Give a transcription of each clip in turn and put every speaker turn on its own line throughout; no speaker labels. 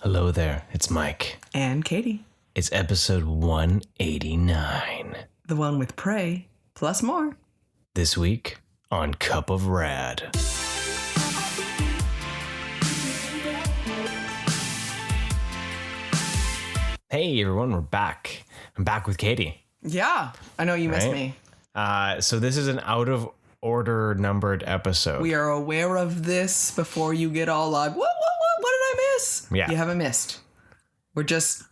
Hello there, it's Mike.
And Katie.
It's episode 189.
The one with Prey, plus more.
This week on Cup of Rad. Hey everyone, we're back. I'm back with Katie.
Yeah, I know you missed me.
So this is an out of order numbered episode.
We are aware of this before you get all like, what did I miss?
Yeah.
You haven't missed. We're just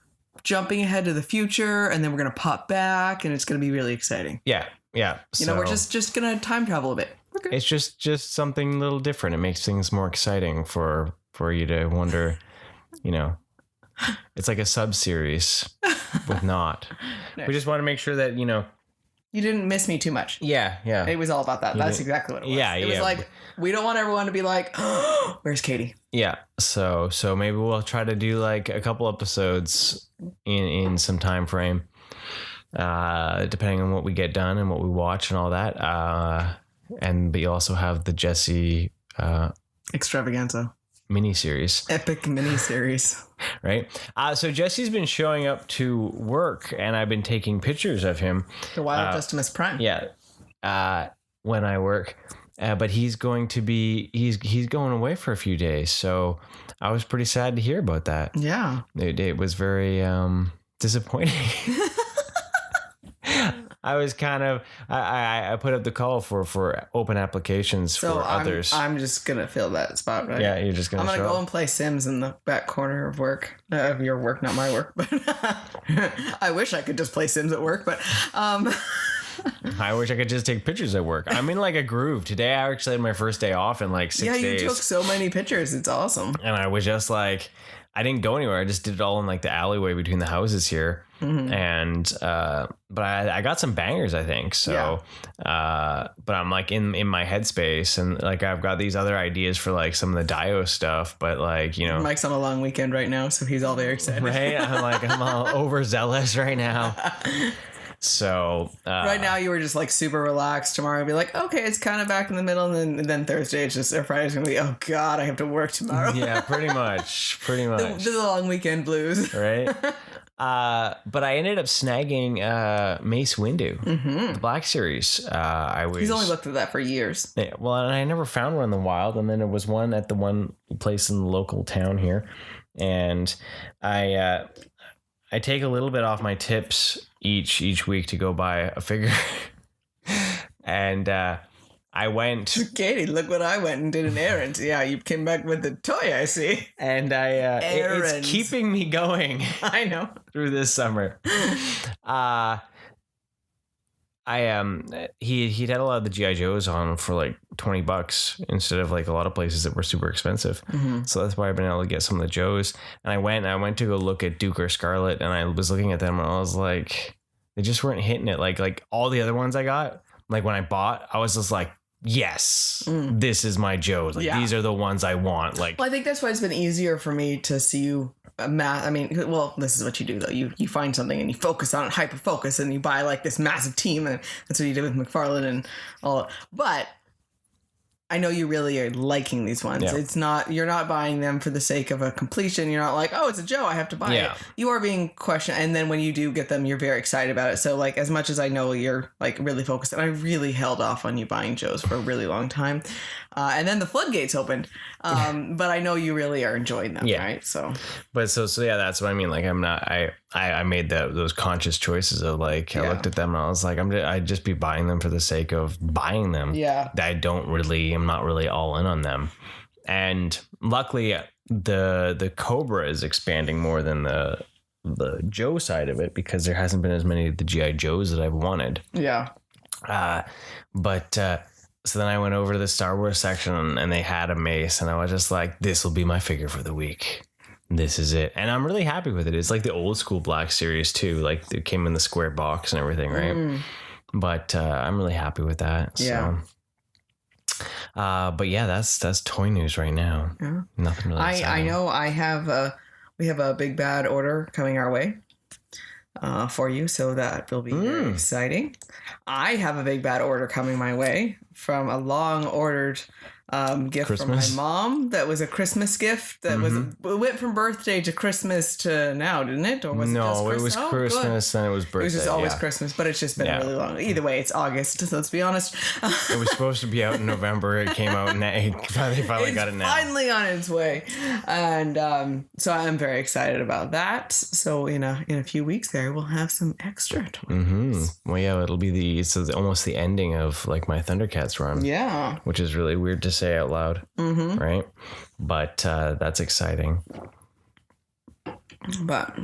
jumping ahead to the future, and then we're going to pop back, and it's going to be really exciting.
Yeah.
We're just going to time travel a bit. Okay.
It's just something a little different. It makes things more exciting for you to wonder, it's like a sub-series with not.
Nice.
We just want to make sure that,
You didn't miss me too much.
Yeah.
It was all about that. That's exactly what it was. It was like, we don't want everyone to be like, oh, where's Katie?
Yeah. So maybe we'll try to do like a couple episodes in some time frame, depending on what we get done and what we watch and all that. But you also have the Jesse
Extravaganza.
miniseries.
Epic miniseries.
Right. So Jesse's been showing up to work, and I've been taking pictures of him.
The Wild Justice Prime.
Yeah. When I work. But he's going to be, he's going away for a few days. So I was pretty sad to hear about that.
Yeah.
It was very disappointing. I was kind of, I put up the call for open applications for others.
I'm just going to fill that spot, right?
Yeah, you're just going to
I'm going to go and play Sims in the back corner of work. Of your work, not my work. But I wish I could just play Sims at work, but...
I wish I could just take pictures at work. I'm in like a groove. Today I actually had my first day off in like 6 days.
Yeah, you took so many pictures. It's awesome.
And I was just like, I didn't go anywhere. I just did it all in like the alleyway between the houses here. Mm-hmm. And, but I got some bangers, I think. So, yeah. But I'm like in my headspace, and like, I've got these other ideas for like some of the Dio stuff, but like,
Mike's on a long weekend right now, so he's all very excited.
Right. I'm all overzealous right now. So
right now you were just like super relaxed. Tomorrow you'll be like, okay, it's kind of back in the middle, and then Thursday it's just, or Friday's gonna be, oh god, I have to work tomorrow.
Yeah, pretty much.
The long weekend blues.
Right. But I ended up snagging Mace Windu, the Black Series. He's
only looked at that for years.
Yeah, well, and I never found one in the wild, and then there was one at the one place in the local town here, and I take a little bit off my tips each week to go buy a figure. And I went...
Katie, look what I went and did an errand. Yeah, you came back with the toy, I see.
And it's keeping me going.
I know.
Through this summer. He'd had a lot of the G.I. Joes on for like $20 instead of like a lot of places that were super expensive. Mm-hmm. So that's why I've been able to get some of the Joes. And I went to go look at Duke or Scarlet, and I was looking at them and I was like, they just weren't hitting it. Like all the other ones I got, like when I bought, I was just like, yes, this is my Joe. Like these are the ones I want. Like,
well, I think that's why it's been easier for me to see you. This is what you do though. You find something and you focus on it, hyper focus, and you buy like this massive team, and that's what you did with McFarlane and all. But I know you really are liking these ones. Yeah. It's not, you're not buying them for the sake of a completion. You're not like, oh, it's a Joe, I have to buy it. You are being questioned, and then when you do get them, you're very excited about it. So like, as much as I know you're like really focused, and I really held off on you buying Joes for a really long time. And then the floodgates opened. But I know you really are enjoying them, right? So
yeah, that's what I mean. Like I made those conscious choices of like, I looked at them and I was like, I'd just be buying them for the sake of buying them.
Yeah.
I'm not really all in on them. And luckily the Cobra is expanding more than the Joe side of it, because there hasn't been as many of the G.I. Joes that I've wanted.
Yeah.
So then I went over to the Star Wars section, and they had a Mace, and I was just like, this will be my figure for the week. This is it. And I'm really happy with it. It's like the old school Black Series too. Like it came in the square box and everything, right? But I'm really happy with that. Yeah. So. But yeah, that's toy news right now. Yeah. Nothing really exciting.
I know we have a big bad order coming our way. For you, so that will be very exciting. I have a big bad order coming my way from a long ordered gift
Christmas?
from my mom. That was a Christmas gift. That was it went from birthday to Christmas to now, didn't it? Or was it just Christmas?
It was Christmas and it was birthday.
It was just always Christmas, but it's just been really long. Either way, it's August. So let's be honest.
It was supposed to be out in November. It came out now. They finally got it now.
Finally on its way, and so I'm very excited about that. So in a few weeks there, we'll have some extra toys.
Well, yeah, it'll be almost the ending of like my Thundercats run.
Yeah,
which is really weird to say out loud, right? But that's exciting.
But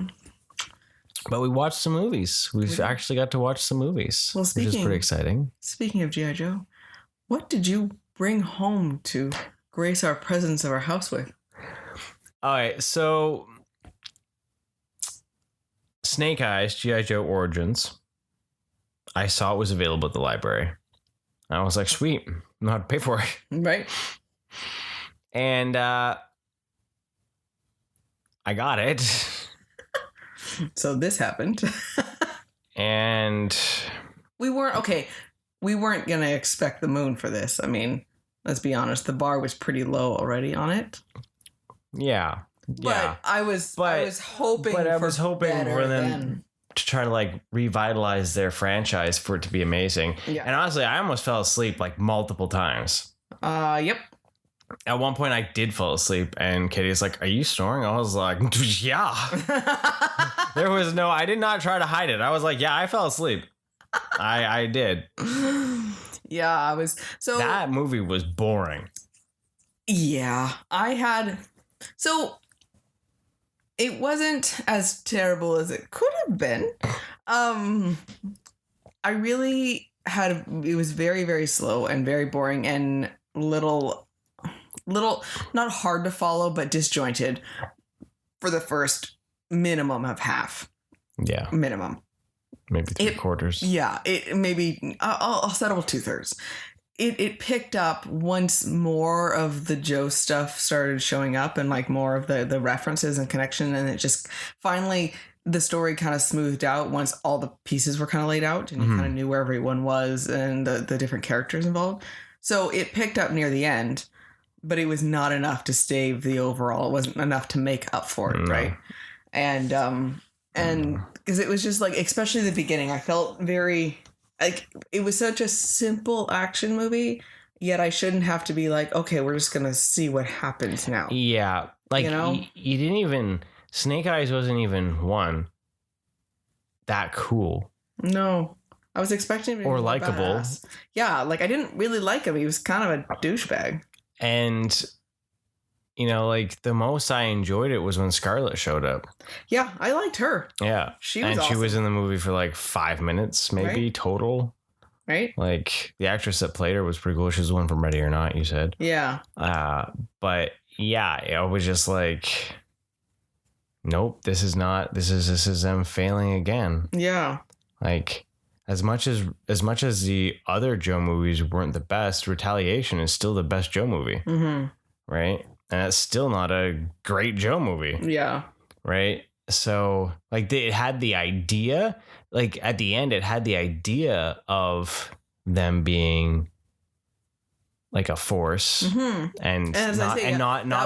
we watched some movies. We've actually got to watch some movies, which is pretty exciting.
Speaking of G.I. Joe, what did you bring home to grace our presence of our house with?
All right, so Snake Eyes, G.I. Joe Origins. I saw it was available at the library. I was like, sweet, I know how to pay for it.
Right.
And I got it.
So this happened.
And
we weren't going to expect the moon for this. I mean, let's be honest, the bar was pretty low already on it.
Yeah.
But I was hoping for them
to try to like revitalize their franchise for it to be amazing. Yeah. And honestly, I almost fell asleep like multiple times.
Yep.
At one point I did fall asleep and Katie's like, "Are you snoring?" I was like, "Yeah." I did not try to hide it. I was like, "Yeah, I fell asleep." I did.
Yeah, I was. So
that movie was boring.
Yeah, so it wasn't as terrible as it could have been. I really it was very, very slow and very boring and little, not hard to follow, but disjointed for the first minimum of half.
Yeah.
Minimum.
Maybe three quarters.
Yeah. I'll settle with 2/3. It picked up once more of the Joe stuff started showing up and like more of the references and connection. And it just finally, the story kind of smoothed out once all the pieces were kind of laid out and you kind of knew where everyone was and the different characters involved. So it picked up near the end, but it was not enough to stave the overall. It wasn't enough to make up for it. No. Right. And because it was just like, especially the beginning, I felt very... like it was such a simple action movie, yet I shouldn't have to be like, okay, we're just gonna see what happens now.
Yeah, like you didn't even Snake Eyes wasn't even that cool. No, I was expecting him to be or likable. Badass. Yeah, like I didn't really like him. He was kind of a douchebag. And like the most I enjoyed it was when Scarlett showed up. Yeah, I liked her. Yeah. She was in the movie for like 5 minutes, maybe total. Right. Like the actress that played her was pretty cool. She was the one from Ready or Not, you said. Yeah. But yeah, I was just like, nope, this is them failing again. Yeah. Like as much as the other Joe movies weren't the best, Retaliation is still the best Joe movie. Mm-hmm. Right. And it's still not a great Joe movie. Yeah. Right. So like it had the idea, like at the end, it had the idea of them being like a force and not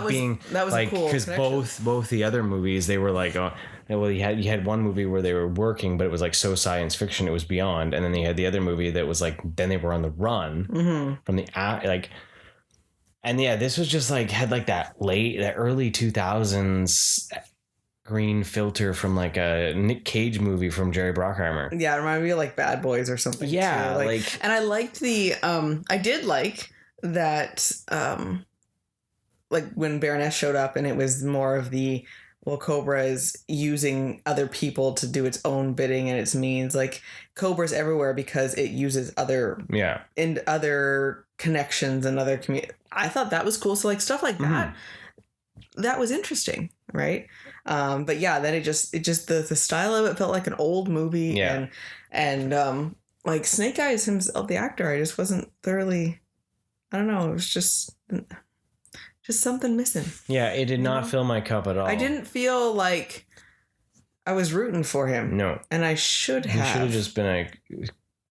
being like, because both the other movies, they were like, well, you had one movie where they were working, but it was like so science fiction, it was beyond. And then you had the other movie that was like, then they were on the run from the like. And yeah, this was just like had like that early 2000s green filter from like a Nick Cage movie from Jerry Bruckheimer. Yeah, it reminded me of like Bad Boys or something. Yeah, too. Like, and I liked I did like that. Like when Baroness showed up, and it was more of Cobra is using other people to do its own bidding and its means. Like Cobra's everywhere because it uses other connections and other community. I thought that was cool. So like stuff like that was interesting, right? But yeah, then it just the style of it felt like an old movie. Yeah. And like Snake Eyes himself, the actor, I just wasn't thoroughly. I don't know. It was just something missing. Yeah, it did not fill my cup at all. I didn't feel like I was rooting for him. No. And I should have. He should have just been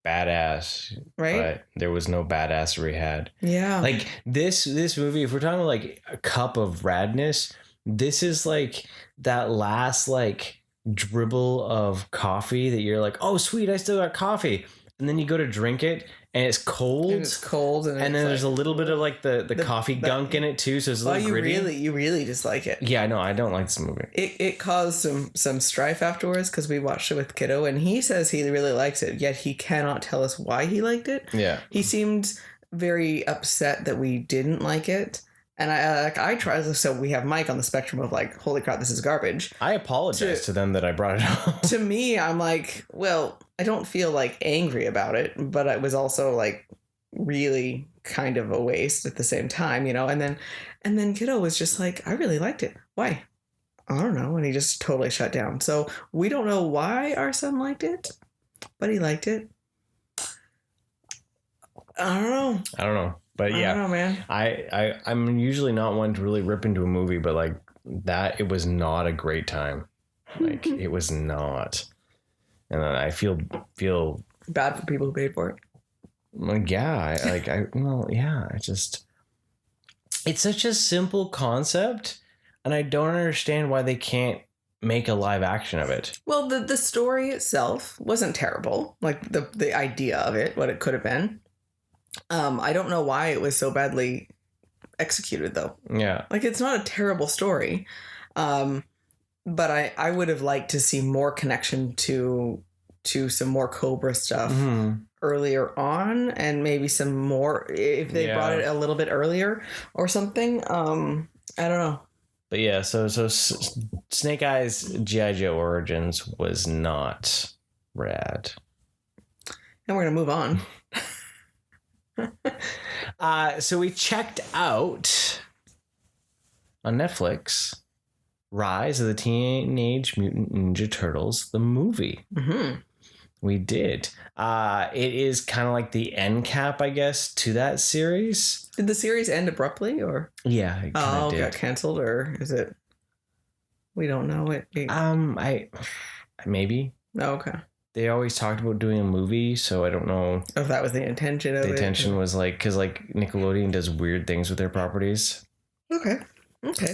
badass,
right?
but there was no badassery had.
Yeah.
Like this movie, if we're talking like a cup of radness, this is like that last like dribble of coffee that you're like, oh sweet, I still got coffee, and then you go to drink it and it's cold.
And
then there's a little bit of like the coffee gunk in it too, so it's a little gritty.
You really dislike it.
Yeah, no, I don't like this movie.
It caused some strife afterwards because we watched it with Kiddo, and he says he really likes it, yet he cannot tell us why he liked it.
Yeah,
he seemed very upset that we didn't like it. And I tried, so we have Mike on the spectrum of like, holy crap, this is garbage.
I apologize to them that I brought it up.
To me, I'm like, well, I don't feel like angry about it, but it was also like really kind of a waste at the same time, you know. And then Kiddo was just like, I really liked it. Why? I don't know. And he just totally shut down. So we don't know why our son liked it, but he liked it. I don't know. But yeah,
I don't know, man. I'm usually not one to really rip into a movie, but like that, it was not a great time. Like it was not. And I feel
bad for people who paid for it.
Like, yeah, it's such a simple concept, and I don't understand why they can't make a live action of it.
Well, the story itself wasn't terrible. Like the idea of it, what it could have been. I don't know why it was so badly executed though.
Yeah.
Like it's not a terrible story. But I would have liked to see more connection to some more Cobra stuff earlier on, and maybe some more if they brought it a little bit earlier or something. I don't know.
But yeah, so Snake Eyes G.I. Joe Origins was not rad.
And we're gonna move on.
So we checked out on Netflix Rise of the Teenage Mutant Ninja Turtles, the movie. Mm-hmm. We did. It is kind of like the end cap, I guess, to that series.
Did the series end abruptly, or?
Yeah, it
got canceled, or is it? We don't know it.
I maybe.
Oh, okay.
They always talked about doing a movie, so I don't know
if that was the intention of it.
The intention was like, because like Nickelodeon does weird things with their properties.
Okay.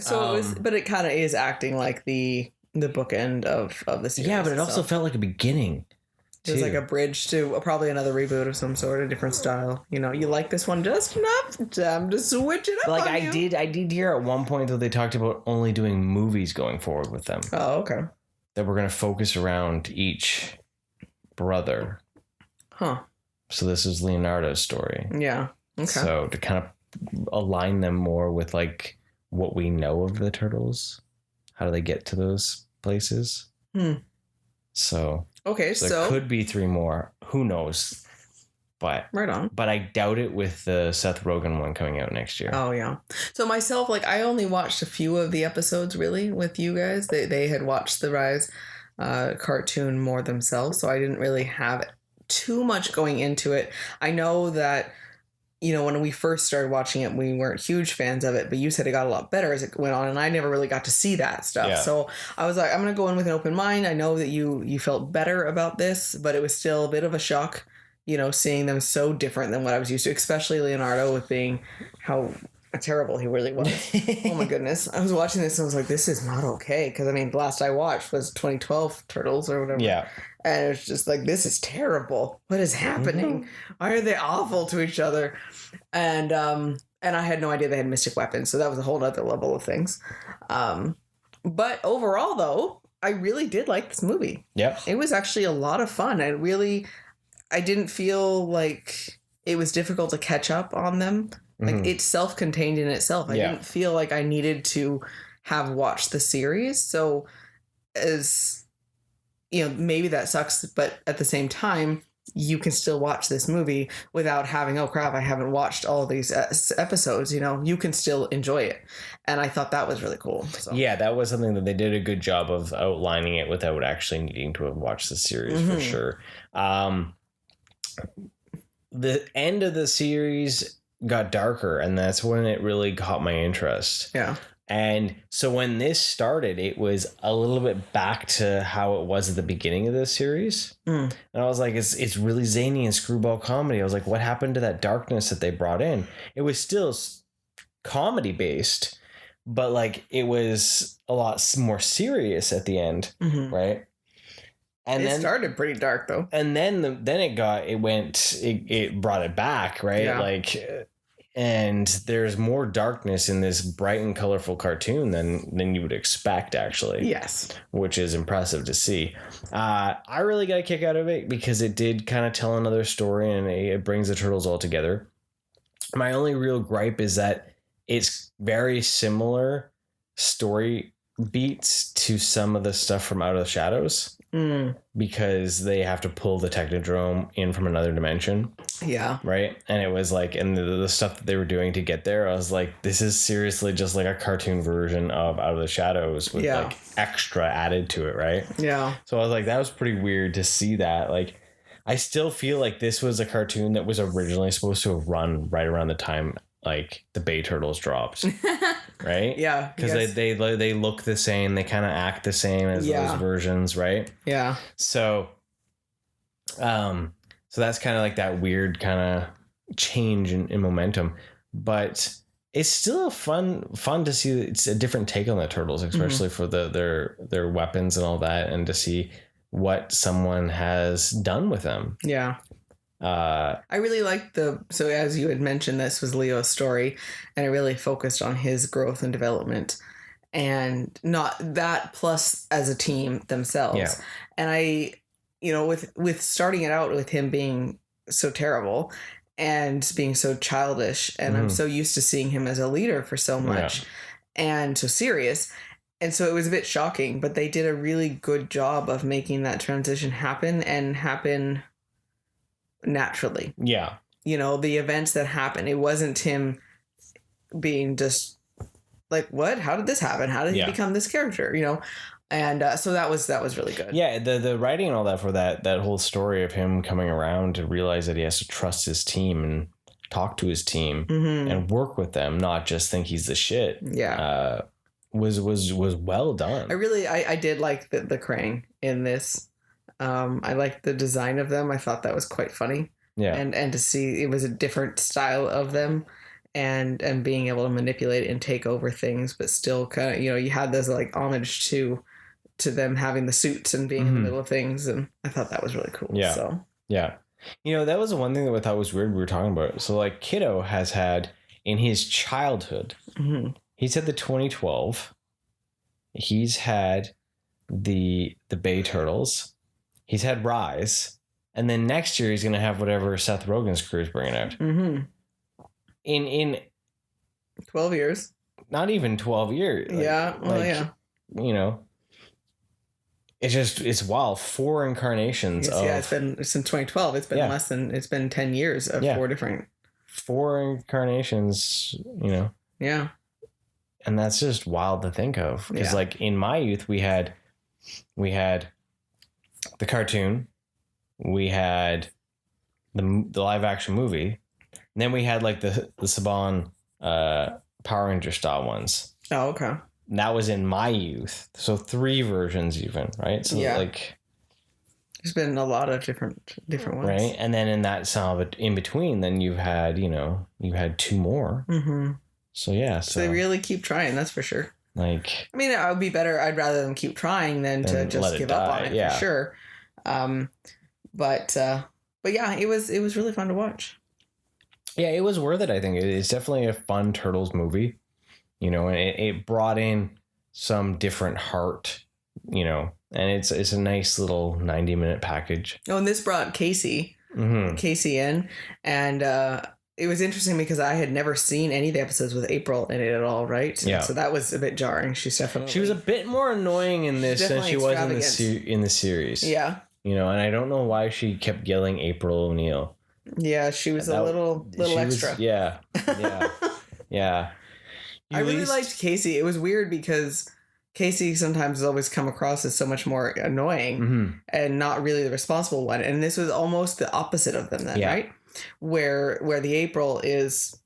So it was, but it kind of is acting like the bookend of the series.
Yeah, but it also felt like a beginning.
It was like a bridge to probably another reboot of some sort, a different style. You know, you like this one just enough to switch it up.
Like
on
I did hear at one point that they talked about only doing movies going forward with them.
Oh, okay.
That we're going to focus around each brother.
Huh.
So this is Leonardo's story.
Yeah. Okay.
So to kind of align them more with like what we know of the turtles, how do they get to those places? So
okay,
so there could be 3 more. Who knows? But
right on.
But I doubt it with the Seth Rogen one coming out next year.
Oh yeah. So myself, like I only watched a few of the episodes really with you guys. They had watched the Rise cartoon more themselves, so I didn't really have too much going into it. I know that, you know, when we first started watching it, we weren't huge fans of it, but you said it got a lot better as it went on, and I never really got to see that stuff. Yeah. So I was like, I'm going to go in with an open mind. I know that you felt better about this, but it was still a bit of a shock, you know, seeing them so different than what I was used to, especially Leonardo with being how terrible he really was. Oh my goodness. I was watching this and I was like, this is not okay. Because I mean, the last I watched was 2012 Turtles or whatever.
Yeah.
And it was just like, this is terrible. What is happening? Why are they awful to each other? And I had no idea they had mystic weapons. So that was a whole other level of things. But overall, though, I really did like this movie.
Yeah.
It was actually a lot of fun. I didn't feel like it was difficult to catch up on them. Like it's self-contained in itself. I didn't feel like I needed to have watched the series. So as you know, maybe that sucks, but at the same time, you can still watch this movie without having, oh crap, I haven't watched all of these episodes. You know, you can still enjoy it. And I thought that was really cool. So.
Yeah, that was something that they did a good job of outlining it without actually needing to have watched the series for sure. The end of the series got darker, and that's when it really caught my interest.
Yeah.
And so when this started, it was a little bit back to how it was at the beginning of this series. And I was like, it's really zany and screwball comedy. I was like, what happened to that darkness that they brought in? It was still comedy based, but like it was a lot more serious at the end, right? And
it started pretty dark though.
And then it brought it back, right? Yeah. Like, and there's more darkness in this bright and colorful cartoon than you would expect, actually.
Yes.
Which is impressive to see. I really got a kick out of it because it did kind of tell another story and it brings the turtles all together. My only real gripe is that it's very similar story beats to some of the stuff from Out of the Shadows. Because they have to pull the Technodrome in from another dimension.
Yeah.
Right? And it was like, and the stuff that they were doing to get there, I was like, this is seriously just like a cartoon version of Out of the Shadows with like extra added to it, right?
Yeah.
So I was like, that was pretty weird to see that. Like, I still feel like this was a cartoon that was originally supposed to have run right around the time like the Bay Turtles dropped. Right? Yeah. Because they look the same, they kind of act the same as those versions, right?
Yeah.
So that's kind of like that weird kind of change in momentum, but it's still fun to see. It's a different take on the Turtles, especially for their weapons and all that, and to see what someone has done with them.
Yeah. I really liked so as you had mentioned, this was Leo's story, and it really focused on his growth and development, and not that plus as a team themselves. Yeah. And I, with starting it out with him being so terrible and being so childish, and I'm so used to seeing him as a leader for so much and so serious. And so it was a bit shocking, but they did a really good job of making that transition happen naturally. Yeah. The events that happened, it wasn't him being just like, what? How did this happen? How did he become this character? And so that was really good.
Yeah, the writing and all that for that whole story of him coming around to realize that he has to trust his team and talk to his team and work with them, not just think he's the shit. Yeah. Was well done.
I did like the Krang in this. I liked the design of them. I thought that was quite funny. Yeah. And to see it was a different style of them and being able to manipulate and take over things, but still kind of, you had this like homage to them having the suits and being in the middle of things. And I thought that was really cool.
Yeah.
So,
yeah. That was the one thing that I thought was weird we were talking about. So like Kiddo has had in his childhood, he's had the 2012, he's had the Bay Turtles, he's had Rise, and then next year he's going to have whatever Seth Rogen's crew is bringing out. In
12 years.
Not even 12 years.
Yeah. Well, yeah.
It's wild. 4 incarnations of...
Yeah, it's been since 2012. It's been it's been 10 years of 4 different...
4 incarnations, Yeah. And that's just wild to think of. Because like in my youth, we had the cartoon, we had the live action movie, and then we had like the Saban Power Ranger style ones.
Oh, okay.
That was in my youth. So 3 versions even, right? So like
there's been a lot of different ones.
Right? And then in that some in between, then you've had, you had 2 more. So yeah.
So they really keep trying, that's for sure.
Like,
I mean, it would be better. I'd rather them keep trying than to just give up on it, for sure. But yeah, it was really fun to watch.
Yeah, it was worth it. I think it's definitely a fun Turtles movie, and it brought in some different heart, and it's a nice little 90-minute package.
Oh, and this brought Casey in, and it was interesting because I had never seen any of the episodes with April in it at all, right? Yeah. So that was a bit jarring. She was
a bit more annoying in this than she was in the series. Yeah. And I don't know why she kept yelling April O'Neil.
Yeah, she was a little extra.
Yeah. Yeah.
I really liked Casey. It was weird because Casey sometimes has always come across as so much more annoying and not really the responsible one. And this was almost the opposite of them then, right? Where the April is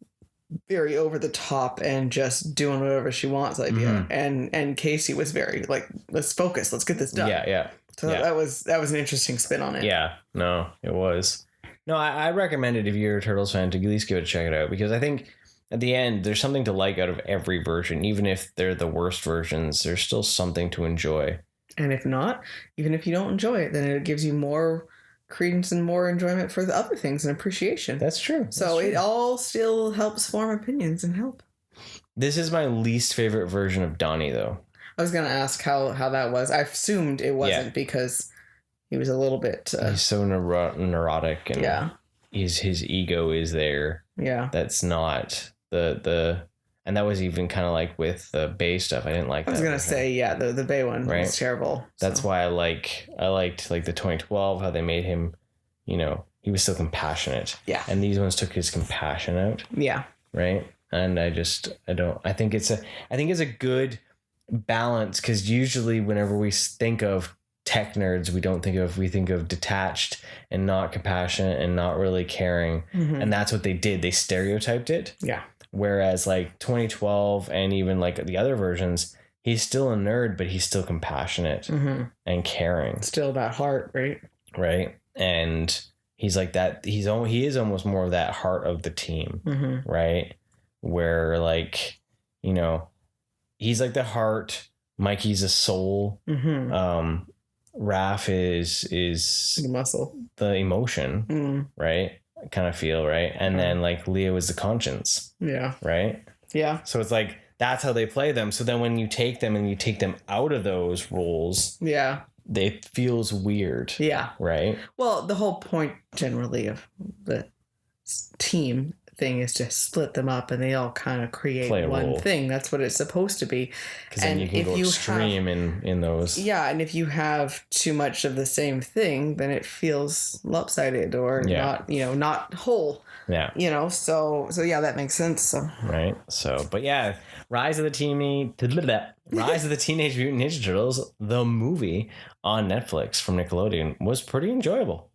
very over the top and just doing whatever she wants idea. And Casey was very like, let's focus, let's get this done.
Yeah.
So that was an interesting spin on it.
Yeah, no, it was. No, I recommend it if you're a Turtles fan to at least give it a check it out, because I think at the end there's something to like out of every version. Even if they're the worst versions, there's still something to enjoy.
And if not, even if you don't enjoy it, then it gives you more credence and more enjoyment for the other things and appreciation.
That's true.
So it all still helps form opinions and help.
This is my least favorite version of Donnie, though.
I was going to ask how that was. I assumed it wasn't because he was a little bit...
he's so neurotic, and his ego is there.
Yeah.
That's not the... And that was even kind of like with the Bay stuff. I didn't like that.
I was going to say, the Bay one was terrible.
That's why I liked like the 2012, how they made him, he was still compassionate.
Yeah.
And these ones took his compassion out.
Yeah.
Right. And I think it's a good balance, because usually whenever we think of tech nerds, we think of detached and not compassionate and not really caring. Mm-hmm. And that's what they did. They stereotyped it.
Yeah.
Whereas like 2012 and even like the other versions, he's still a nerd, but he's still compassionate and caring.
Still about heart, right?
Right. And he's like that. He is almost more of that heart of the team, right? Where like, he's like the heart. Mikey's a soul. Raph is
the muscle,
the emotion, right? Kind of feel, right? And then like Leo is the conscience.
Yeah.
Right?
Yeah.
So it's like that's how they play them. So then when you take them and you take them out of those roles, it feels weird.
Yeah.
Right?
Well, the whole point generally of the team thing is to split them up and they all kind of create one thing. That's what it's supposed to be.
Because then you can go extreme in those.
Yeah, and if you have too much of the same thing, then it feels lopsided or not whole.
Yeah.
So that makes sense. So
right. So, but yeah, Rise of the Teenage Mutant Ninja Turtles, the movie on Netflix from Nickelodeon, was pretty enjoyable.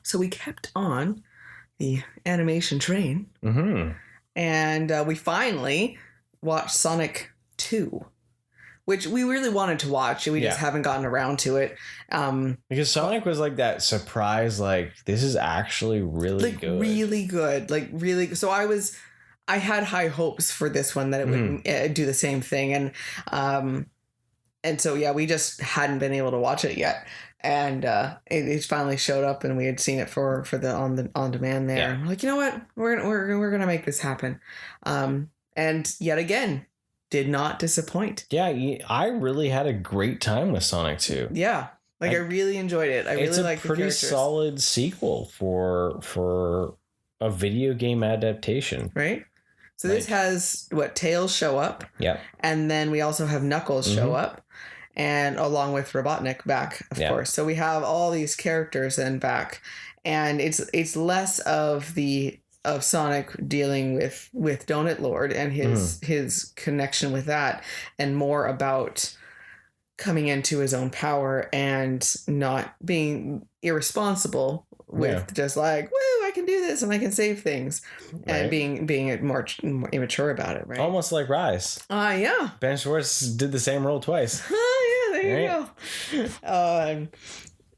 So we kept on the animation train, and we finally watched Sonic 2, which we really wanted to watch. We just haven't gotten around to it.
Because Sonic was like that surprise, like this is actually really good.
Really good. Like really. So I had high hopes for this one that it would do the same thing. And so, we just hadn't been able to watch it yet. And it finally showed up, and we had seen it for the on demand there. Yeah. And we're like, you know what, we're gonna make this happen. And yet again, did not disappoint.
Yeah, I really had a great time with Sonic 2.
Yeah, I really enjoyed it.
It's a pretty solid sequel for a video game adaptation,
right? So this has Tails show up, and then we also have Knuckles show up. And along with Robotnik back, of course. So we have all these characters then back, and it's less of Sonic dealing with Donut Lord and his connection with that, and more about coming into his own power and not being irresponsible with just like, woo, I can do this and I can save things, and being more immature about it, right?
Almost like Rise.
Yeah.
Ben Schwartz did the same role twice.
There you go.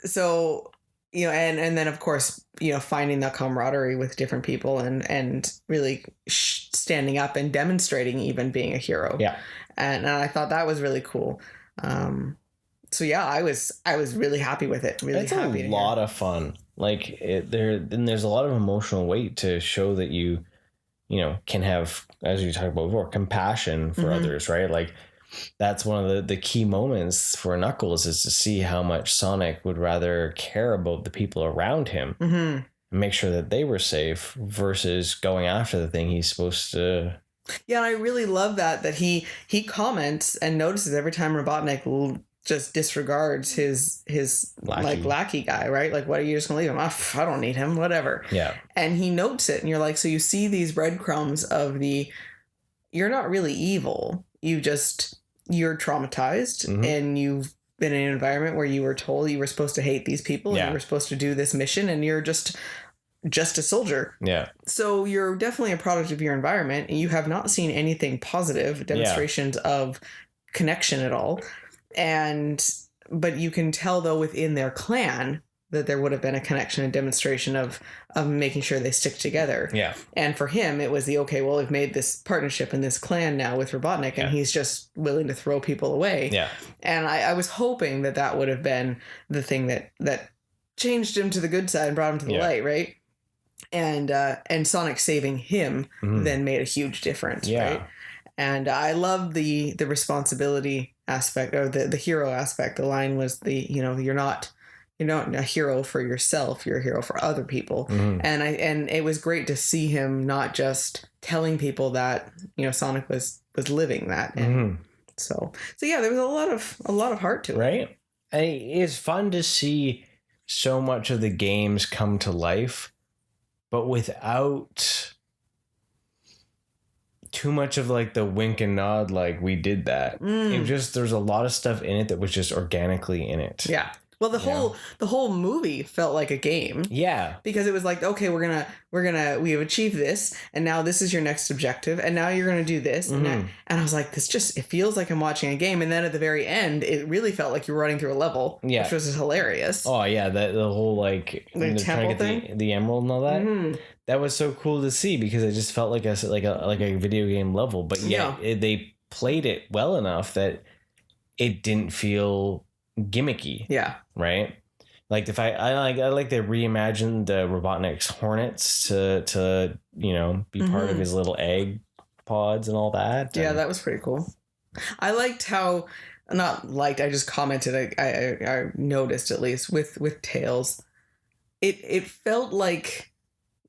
So, and then of course, finding that camaraderie with different people and really standing up and demonstrating even being a hero. Yeah. And I thought that was really cool. So I was really happy with it. Really
it's
happy.
It's a lot of fun. Like there's a lot of emotional weight to show that you can have, as you talked about before, compassion for others, right? Like that's one of the key moments for Knuckles, is to see how much Sonic would rather care about the people around him and make sure that they were safe versus going after the thing he's supposed to.
Yeah, and I really love that he comments and notices every time Robotnik just disregards his lackey guy, right? Like, what are you just gonna leave him? I don't need him, whatever. Yeah. And he notes it, and you're like, so you see these breadcrumbs of you're not really evil. You're traumatized, and you've been in an environment where you were told you were supposed to hate these people and you were supposed to do this mission, and you're just just a soldier.
Yeah.
So you're definitely a product of your environment, and you have not seen anything positive demonstrations of connection at all. But you can tell, though, within their clan that there would have been a connection and demonstration of making sure they stick together.
Yeah.
And for him, it was we've made this partnership in this clan now with Robotnik, and he's just willing to throw people away.
Yeah.
And I was hoping that would have been the thing that changed him to the good side and brought him to the light, right? And Sonic saving him then made a huge difference, right? And I love the responsibility aspect, or the hero aspect. The line was you're not a hero for yourself, you're a hero for other people. And it was great to see him not just telling people that Sonic was living that. And so yeah, there was a lot of heart to it,
right? It's fun to see so much of the games come to life, but without too much of like the wink and nod, like we did that. It was just, there's a lot of stuff in it that was just organically in it.
Yeah. Well, the whole movie felt like a game.
Yeah.
Because it was like, okay, we have achieved this, and now this is your next objective, and now you're gonna do this, and I was like, it feels like I'm watching a game. And then at the very end, it really felt like you were running through a level, which was hilarious.
Oh yeah, the whole like
the temple thing,
the emerald and all that. That was so cool to see, because it just felt like a video game level, but they played it well enough that it didn't feel gimmicky.
Yeah.
Right. Like I like they reimagined the Robotnik's hornets to be part of his little egg pods and all that.
Yeah, that was pretty cool. I liked how, I just commented, I noticed, at least with Tails, it felt like,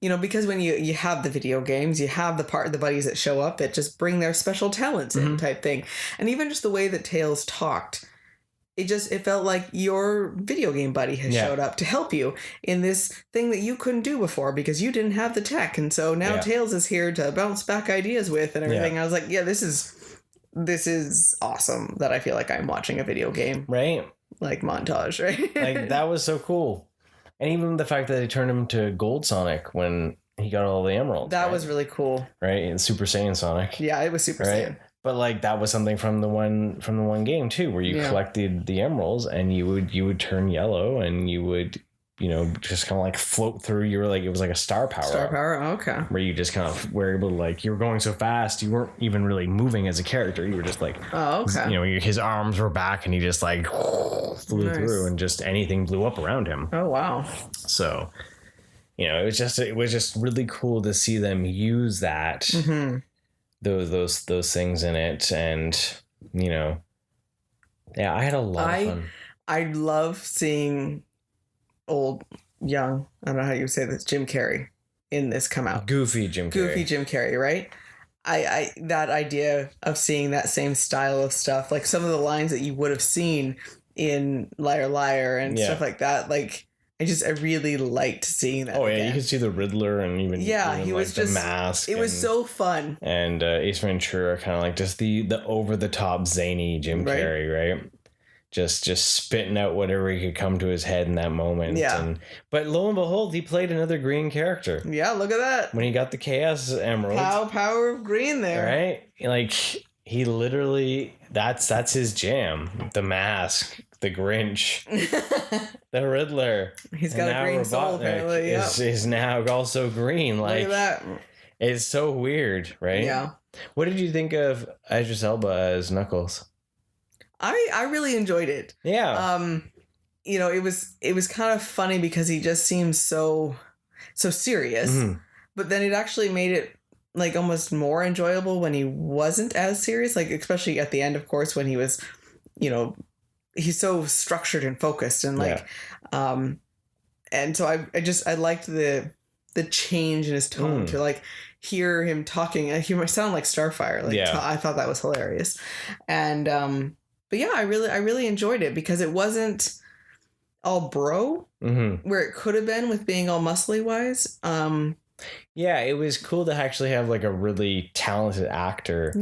because when you have the video games, you have the buddies that show up that just bring their special talents in type thing. And even just the way that Tails talked, it felt like your video game buddy has showed up to help you in this thing that you couldn't do before because you didn't have the tech. And so now Tails is here to bounce back ideas with and everything. I was like, yeah, this is awesome that I feel like I'm watching a video game.
Right.
Like montage, right?
Like that was so cool. And even the fact that they turned him to Gold Sonic when he got all the emeralds.
That was really cool.
Right? And Super Saiyan Sonic.
Yeah, it was Super Saiyan.
But like that was something from the one game too, where you collected the emeralds and you would turn yellow and you would, just kind of like float through. You were like, it was like a star power.
Star power, okay.
Where you just kind of were able to, like, you were going so fast, you weren't even really moving as a character. You were just like, his arms were back and he just like flew through and just anything blew up around him.
Oh wow.
So, it was just really cool to see them use that. Those things in it, and I had a lot of fun.
I love seeing young, I don't know how you say this, Jim Carrey in this come out.
Goofy Jim
Carrey, right? I that idea of seeing that same style of stuff, like some of the lines that you would have seen in Liar Liar and stuff like that, like I really liked seeing that.
Oh yeah,
again.
you could see the Riddler and even
he was
the
just
mask.
It was so fun.
And Ace Ventura, kind of like just the over the top zany Jim Carrey, right? Just spitting out whatever he could come to his head in that moment.
Yeah.
But lo and behold, he played another green character.
Yeah, look at that.
When he got the Chaos Emerald.
Power of green there.
Right? Like he literally that's his jam. The Mask. The Grinch, the Riddler.
He's got a green soul, apparently.
Is now also green. Like,
look at that.
It's so weird, right?
Yeah.
What did you think of Idris Elba as Knuckles?
I really enjoyed it.
Yeah.
It was kind of funny because he just seems so serious, but then it actually made it like almost more enjoyable when he wasn't as serious. Like especially at the end, of course, when he was, he's so structured and focused and like, and so I liked the change in his tone to like hear him talking. He might sound like Starfire. Like I thought that was hilarious. And, but yeah, I really enjoyed it because it wasn't all bro where it could have been with being all muscly wise.
Yeah, it was cool to actually have like a really talented actor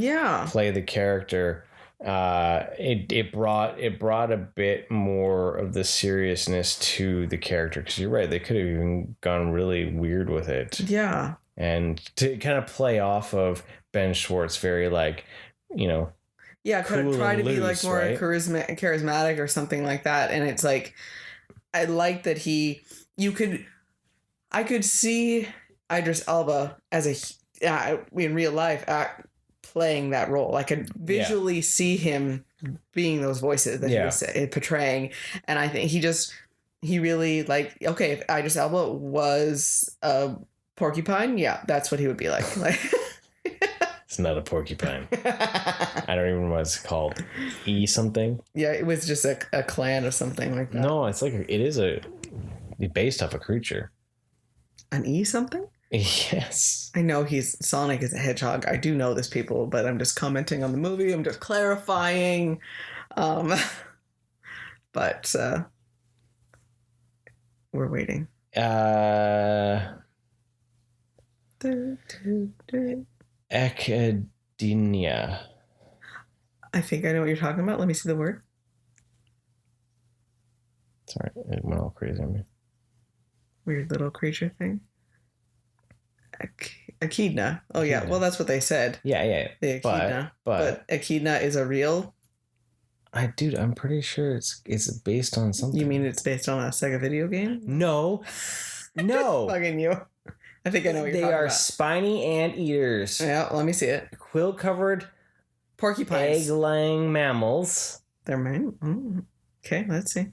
play the character. it brought a bit more of the seriousness to the character, because you're right, they could have even gone really weird with it.
Yeah.
And to kind of play off of Ben Schwartz, very like,
Yeah, could
cool
try to be
loose,
like more
right?
charismatic or something like that. And it's like, I like that I could see Idris Elba as in real life playing that role. I could visually see him being those voices that he was portraying. And I think he really like, okay, if Idris Elba was a porcupine, yeah, that's what he would be like.
It's not a porcupine. I don't even know what it's called. E something?
Yeah, it was just a clan or something like that.
No, it's like, it is based off a creature.
An E something?
Yes.
I know Sonic is a hedgehog. I do know this, people, but I'm just commenting on the movie. I'm just clarifying. But we're waiting.
Echidnia.
I think I know what you're talking about. Let me see the word.
Sorry, it went all crazy on me.
Weird little creature thing. Echidna. Oh, yeah. Well, that's what they said.
Yeah.
The echidna. But echidna is a real...
Dude, I'm pretty sure it's based on something.
You mean it's based on a Sega video game?
No.
Fucking you. I think I know what you're talking about.
They are spiny anteaters.
Yeah, let me see it.
Quill-covered
porcupines.
Egg-laying mammals.
They're okay, let's see.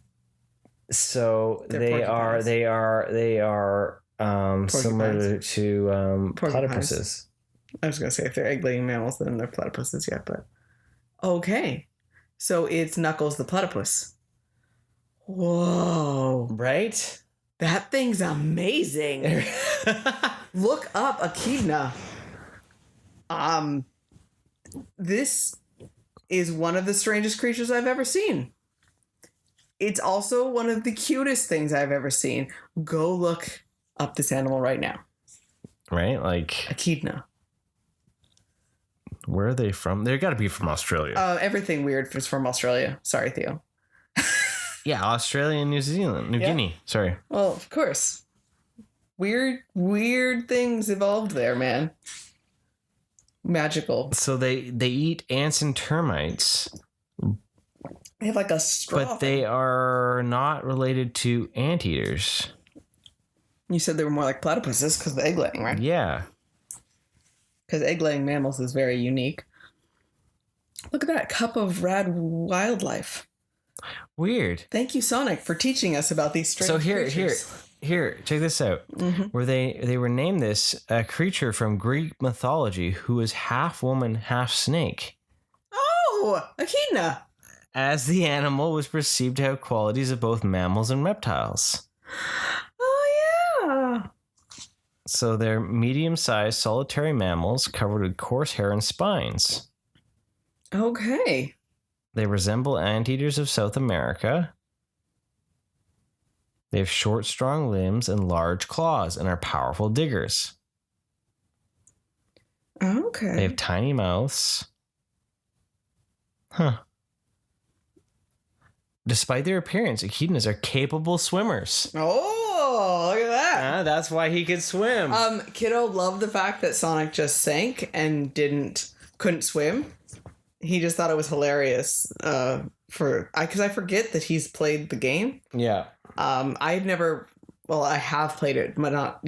So they are similar to platypuses.
I was gonna say if they're egg-laying mammals, then they're platypuses, yeah, but okay. So it's Knuckles the platypus. Whoa.
Right?
That thing's amazing. Look up Echidna. This is one of the strangest creatures I've ever seen. It's also one of the cutest things I've ever seen. Go look up this animal right now.
Right? Like
Echidna.
Where are they from? They got to be from Australia.
Everything weird is from Australia. Sorry, Theo.
Yeah, Australia and New Zealand. New Guinea. Sorry.
Well, of course. Weird things evolved there, man. Magical.
So they eat ants and termites.
They have like a straw.
But they are not related to anteaters.
You said they were more like platypuses because of the egg laying, right?
Yeah.
Because egg-laying mammals is very unique. Look at that cup of rad wildlife.
Weird.
Thank you, Sonic, for teaching us about these strange creatures.
Here, check this out. Mm-hmm. Where they were named this a creature from Greek mythology who is half woman, half snake.
Oh, Echidna.
As the animal was perceived to have qualities of both mammals and reptiles.
Oh, yeah.
So they're medium-sized solitary mammals covered with coarse hair and spines.
Okay.
They resemble anteaters of South America. They have short, strong limbs and large claws and are powerful diggers.
Okay.
They have tiny mouths. Huh. Despite their appearance, echidnas are capable swimmers.
Oh, look at that.
That's why he could swim.
Kiddo loved the fact that Sonic just sank and couldn't swim. He just thought it was hilarious. Because I forget that he's played the game.
Yeah.
I have played it, but not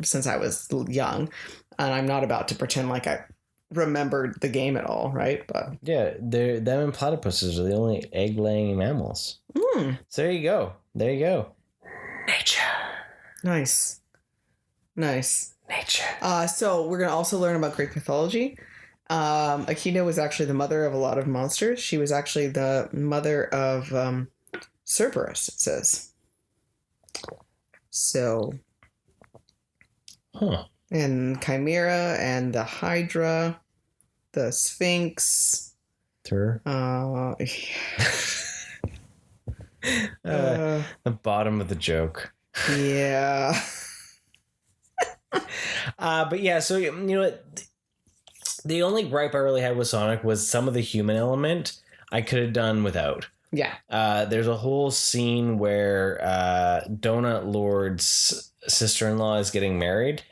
since I was young, and I'm not about to pretend like I remembered the game at all, right? But
yeah, them and platypuses are the only egg-laying mammals. So there you go. Nature.
Nice.
Nature.
So we're gonna also learn about Greek mythology. Echidna was actually the mother of a lot of monsters. She was actually the mother of Cerberus, it says. So, and Chimera and the Hydra, the Sphinx.
The bottom of the joke.
Yeah.
But yeah, so you know what? The only gripe I really had with Sonic was some of the human element I could have done without.
Yeah.
There's a whole scene where Donut Lord's sister-in-law is getting married,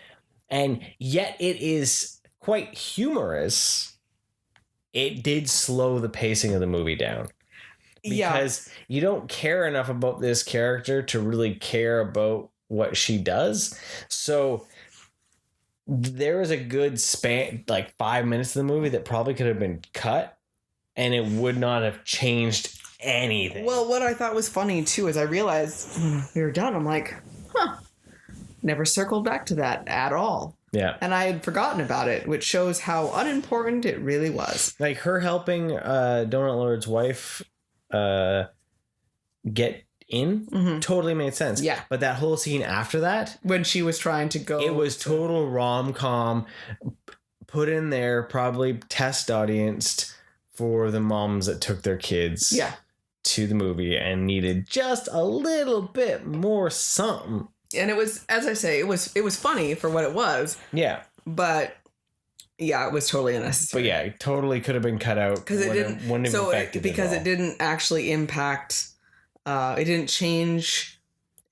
and yet it is quite humorous. It did slow the pacing of the movie down. Because you don't care enough about this character to really care about what she does. So there is a good span, like 5 minutes of the movie that probably could have been cut, and it would not have changed anything.
Well, what I thought was funny too is I realized when we were done, I'm like, never circled back to that at all.
Yeah.
And I had forgotten about it, which shows how unimportant it really was.
Like her helping Donut Lord's wife get in totally made sense.
Yeah.
But that whole scene after that,
when she was trying to go,
it was total rom-com put in there, probably test audienced for the moms that took their kids to the movie and needed just a little bit more something.
And it was, as I say, it was funny for what it was.
Yeah.
But yeah, it was totally unnecessary.
But yeah, it totally could have been cut out
because it didn't. Because it didn't actually impact. It didn't change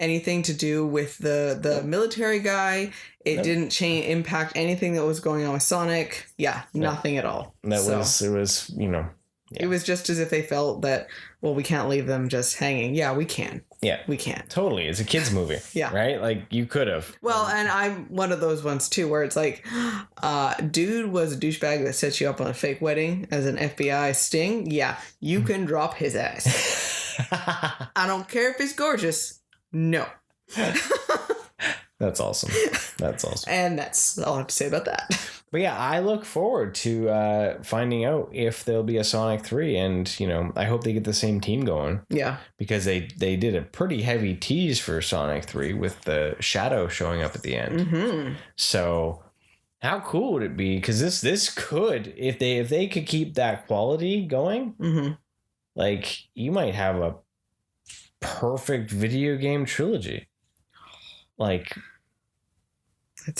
anything to do with the military guy. It didn't impact anything that was going on with Sonic. Yeah, nothing at all.
It was, you know.
Yeah. It was just as if they felt that, well, we can't leave them just hanging. Yeah, we can.
Yeah.
We can.
Totally. It's a kid's movie.
Yeah.
Right? Like, you could have.
Well, and I'm one of those ones, too, where it's like, dude was a douchebag that set you up on a fake wedding as an FBI sting. Yeah, you can drop his ass. I don't care if he's gorgeous. No.
That's awesome. That's awesome.
And that's all I have to say about that.
But yeah, I look forward to finding out if there'll be a Sonic 3, and, you know, I hope they get the same team going. Yeah. Because they did a pretty heavy tease for Sonic 3 with the Shadow showing up at the end. Mm-hmm. So how cool would it be? Because this could, if they could keep that quality going, like, you might have a perfect video game trilogy. Like, I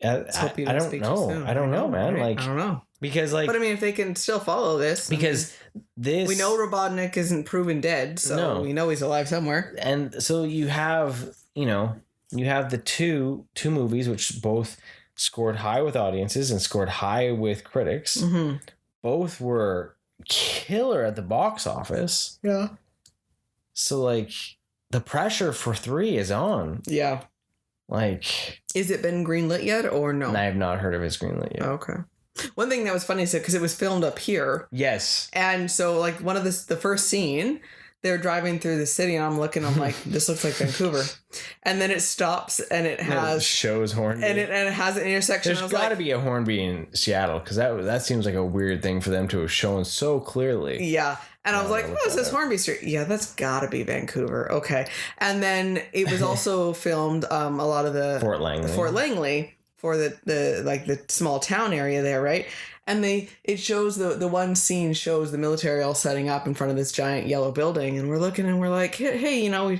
don't know. I don't know, man. Right? Like, I don't know. Because, like,
but I mean, if they can still follow this,
because we
know Robotnik isn't proven dead, so we know he's alive somewhere.
And so you have the two movies which both scored high with audiences and scored high with critics. Mm-hmm. Both were killer at the box office. Yeah. So, like, the pressure for 3 is on. Yeah. Like, is it been greenlit yet or no? I have not heard of his greenlit yet. Okay. One thing that was funny is because it was filmed up here. Yes. And so, like, one of the first scene, they're driving through the city, and I'm like, this looks like Vancouver. And then it stops, and it has shows Hornby, and it has an intersection. There's got to be a Hornby in Seattle, because that seems like a weird thing for them to have shown so clearly. Yeah. And I was like, oh, it says Hornby Street. Yeah, that's got to be Vancouver. Okay. And then it was also filmed a lot of the Fort Langley for the small town area there, right? And it shows the one scene shows the military all setting up in front of this giant yellow building, and we're looking and we're like, hey, you know,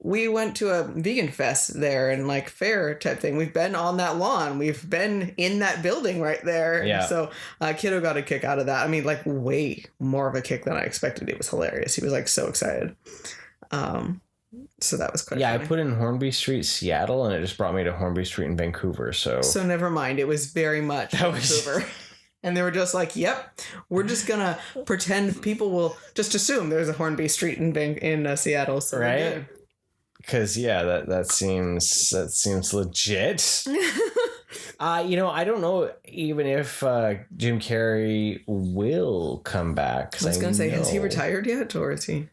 we went to a vegan fest there and, like, fair type thing. We've been on that lawn. We've been in that building right there. Yeah. And so Kiddo got a kick out of that. I mean, like, way more of a kick than I expected. It was hilarious. He was, like, so excited. So that was quite funny. I put in Hornby Street, Seattle, and it just brought me to Hornby Street in Vancouver. So never mind. It was very much Vancouver. And they were just like, yep, we're just going to pretend people will just assume there's a Hornby Street in Seattle. So right. Because, yeah, that seems legit. You know, I don't know even if Jim Carrey will come back. I was going to say, has he retired yet, or is he?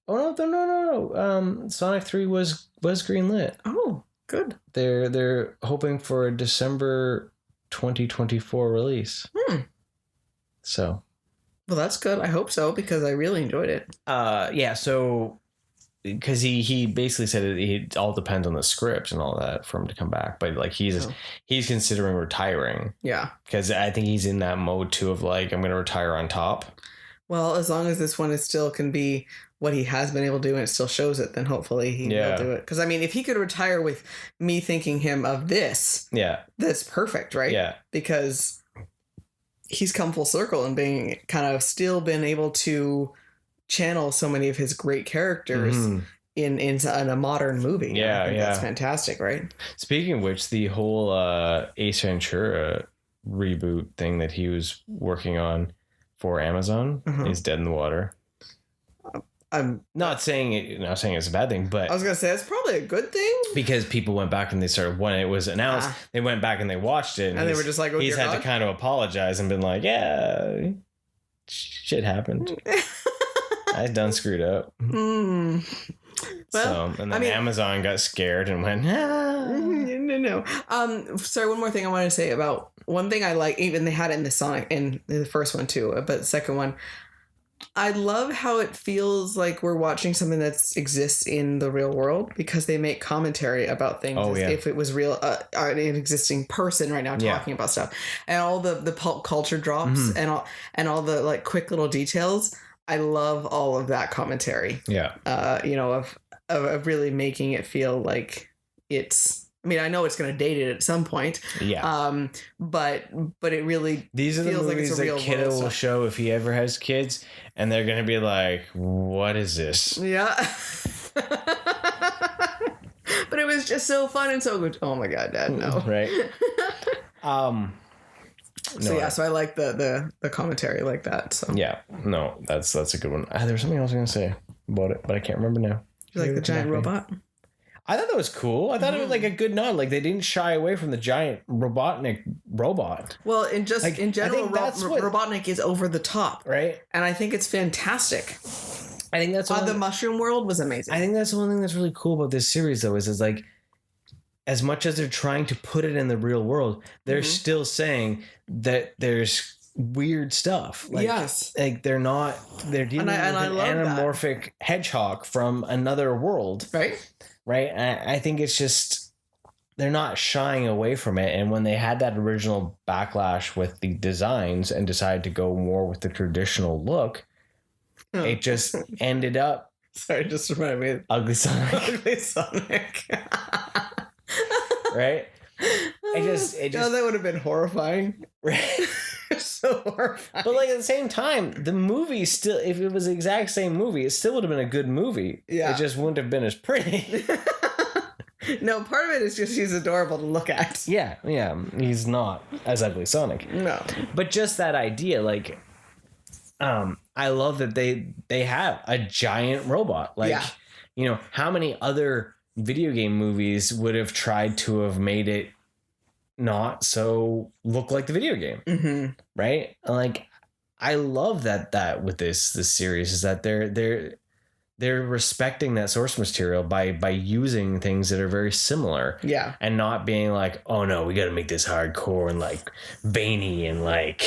Oh, no. Sonic 3 was greenlit. Oh, good. They're hoping for a December 2024 release. So. Well, that's good. I hope so, because I really enjoyed it. Yeah, so because he basically said it all depends on the script and all that for him to come back, but, like, he's considering retiring. Yeah, because I think he's in that mode too of, like, I'm going to retire on top.
Well, as long as this one is still can be what he has been able to do and it still shows it, then hopefully he will do it. Because, I mean, if he could retire with me thinking him of this, that's perfect, right?
Yeah.
Because he's come full circle and being kind of still been able to channel so many of his great characters in a modern movie.
Yeah,
I think that's fantastic, right?
Speaking of which, the whole Ace Ventura reboot thing that he was working on for Amazon is dead in the water. I'm not saying it's a bad thing, but
I was gonna say it's probably a good thing
because people went back and they started when it was announced, they went back and they watched it,
and they were just like,
he's had to kind of apologize and been like, yeah, shit happened. I done screwed up.
Well,
so, and then Amazon got scared and went,
no. Sorry, one more thing I wanted to say about one thing I like, even they had it in the Sonic, in the first one too, but the second one, I love how it feels like we're watching something that exists in the real world because they make commentary about things as if it was real, an existing person right now talking about stuff, and all the pulp culture drops and all the like quick little details. I love all of that commentary. Yeah. Of really making it feel like it's. I mean, I know it's going to date it at some point. Yeah. But it really
these are the movies that kiddo will show if he ever has kids, and they're going to be like, "What is this?" Yeah.
But it was just so fun and so good. Oh my God, Dad, no. Right. So I like the commentary like that. So
yeah, no, that's a good one. There was something else I was going to say about it, but I can't remember now.
You like the giant robot?
I thought that was cool. I thought it was like a good nod. Like they didn't shy away from the giant Robotnik robot.
Well, in general, Robotnik is over the top,
right?
And I think it's fantastic.
I think that's
the Mushroom World was amazing.
I think that's the one thing that's really cool about this series, though, is like as much as they're trying to put it in the real world, they're still saying that there's weird stuff. Like, like they're dealing with an anamorphic hedgehog from another world, right? I think it's just they're not shying away from it. And when they had that original backlash with the designs and decided to go more with the traditional look, it just ended up.
Sorry, just reminded me of
Ugly Sonic.
Ugly Sonic.
Right? It just
that would have been horrifying. Right. So horrifying.
But like at the same time, the movie still, if it was the exact same movie, it still would have been a good movie. Yeah. It just wouldn't have been as pretty.
No, part of it is just he's adorable to look at.
Yeah. He's not as Ugly Sonic.
No.
But just that idea, like, I love that they have a giant robot. Like, how many other video game movies would have tried to have made it not so look like the video game, right? Like, I love that with this series is that they're respecting that source material by using things that are very similar, and not being like, oh no, we got to make this hardcore and like veiny and like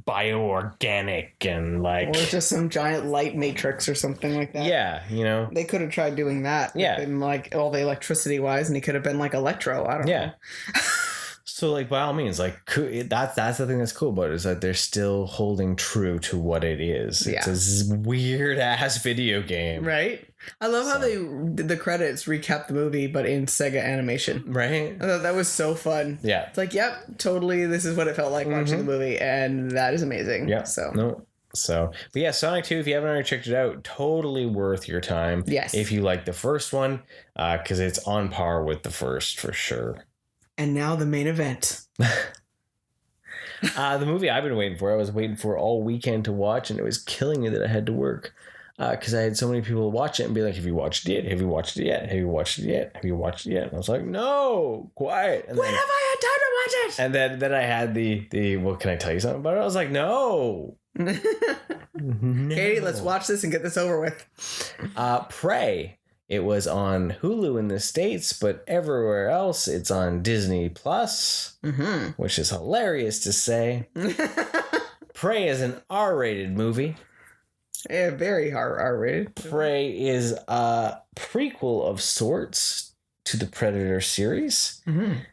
bioorganic and like,
or just some giant light matrix or something like that.
Yeah,
they could have tried doing that. Yeah, and like all the electricity wise, and he could have been like Electro. I don't know.
So like by all means, like that's the thing that's cool about it, is that they're still holding true to what it is. It's a weird ass video game,
right? I love how the credits recap the movie, but in Sega animation.
Right.
I thought that was so fun.
Yeah.
It's like, yep, totally. This is what it felt like watching the movie, and that is amazing.
Yeah.
So.
But yeah, Sonic 2, if you haven't already checked it out, totally worth your time.
Yes.
If you like the first one, because it's on par with the first for sure.
And now the main event.
The movie I've been waiting for, I was waiting for all weekend to watch, and it was killing me that I had to work. Because I had so many people watch it and be like, have you watched it yet? Have you watched it yet? Have you watched it yet? Have you watched it yet? And I was like, no, quiet. And
when have I had time to watch it?
And then I had the well, can I tell you something about it? I was like, no. No.
Katie, let's watch this and get this over with.
Prey. It was on Hulu in the States, but everywhere else it's on Disney Plus, which is hilarious to say. Prey is an R-rated movie.
Yeah, very R-rated.
Prey is a prequel of sorts to the Predator series.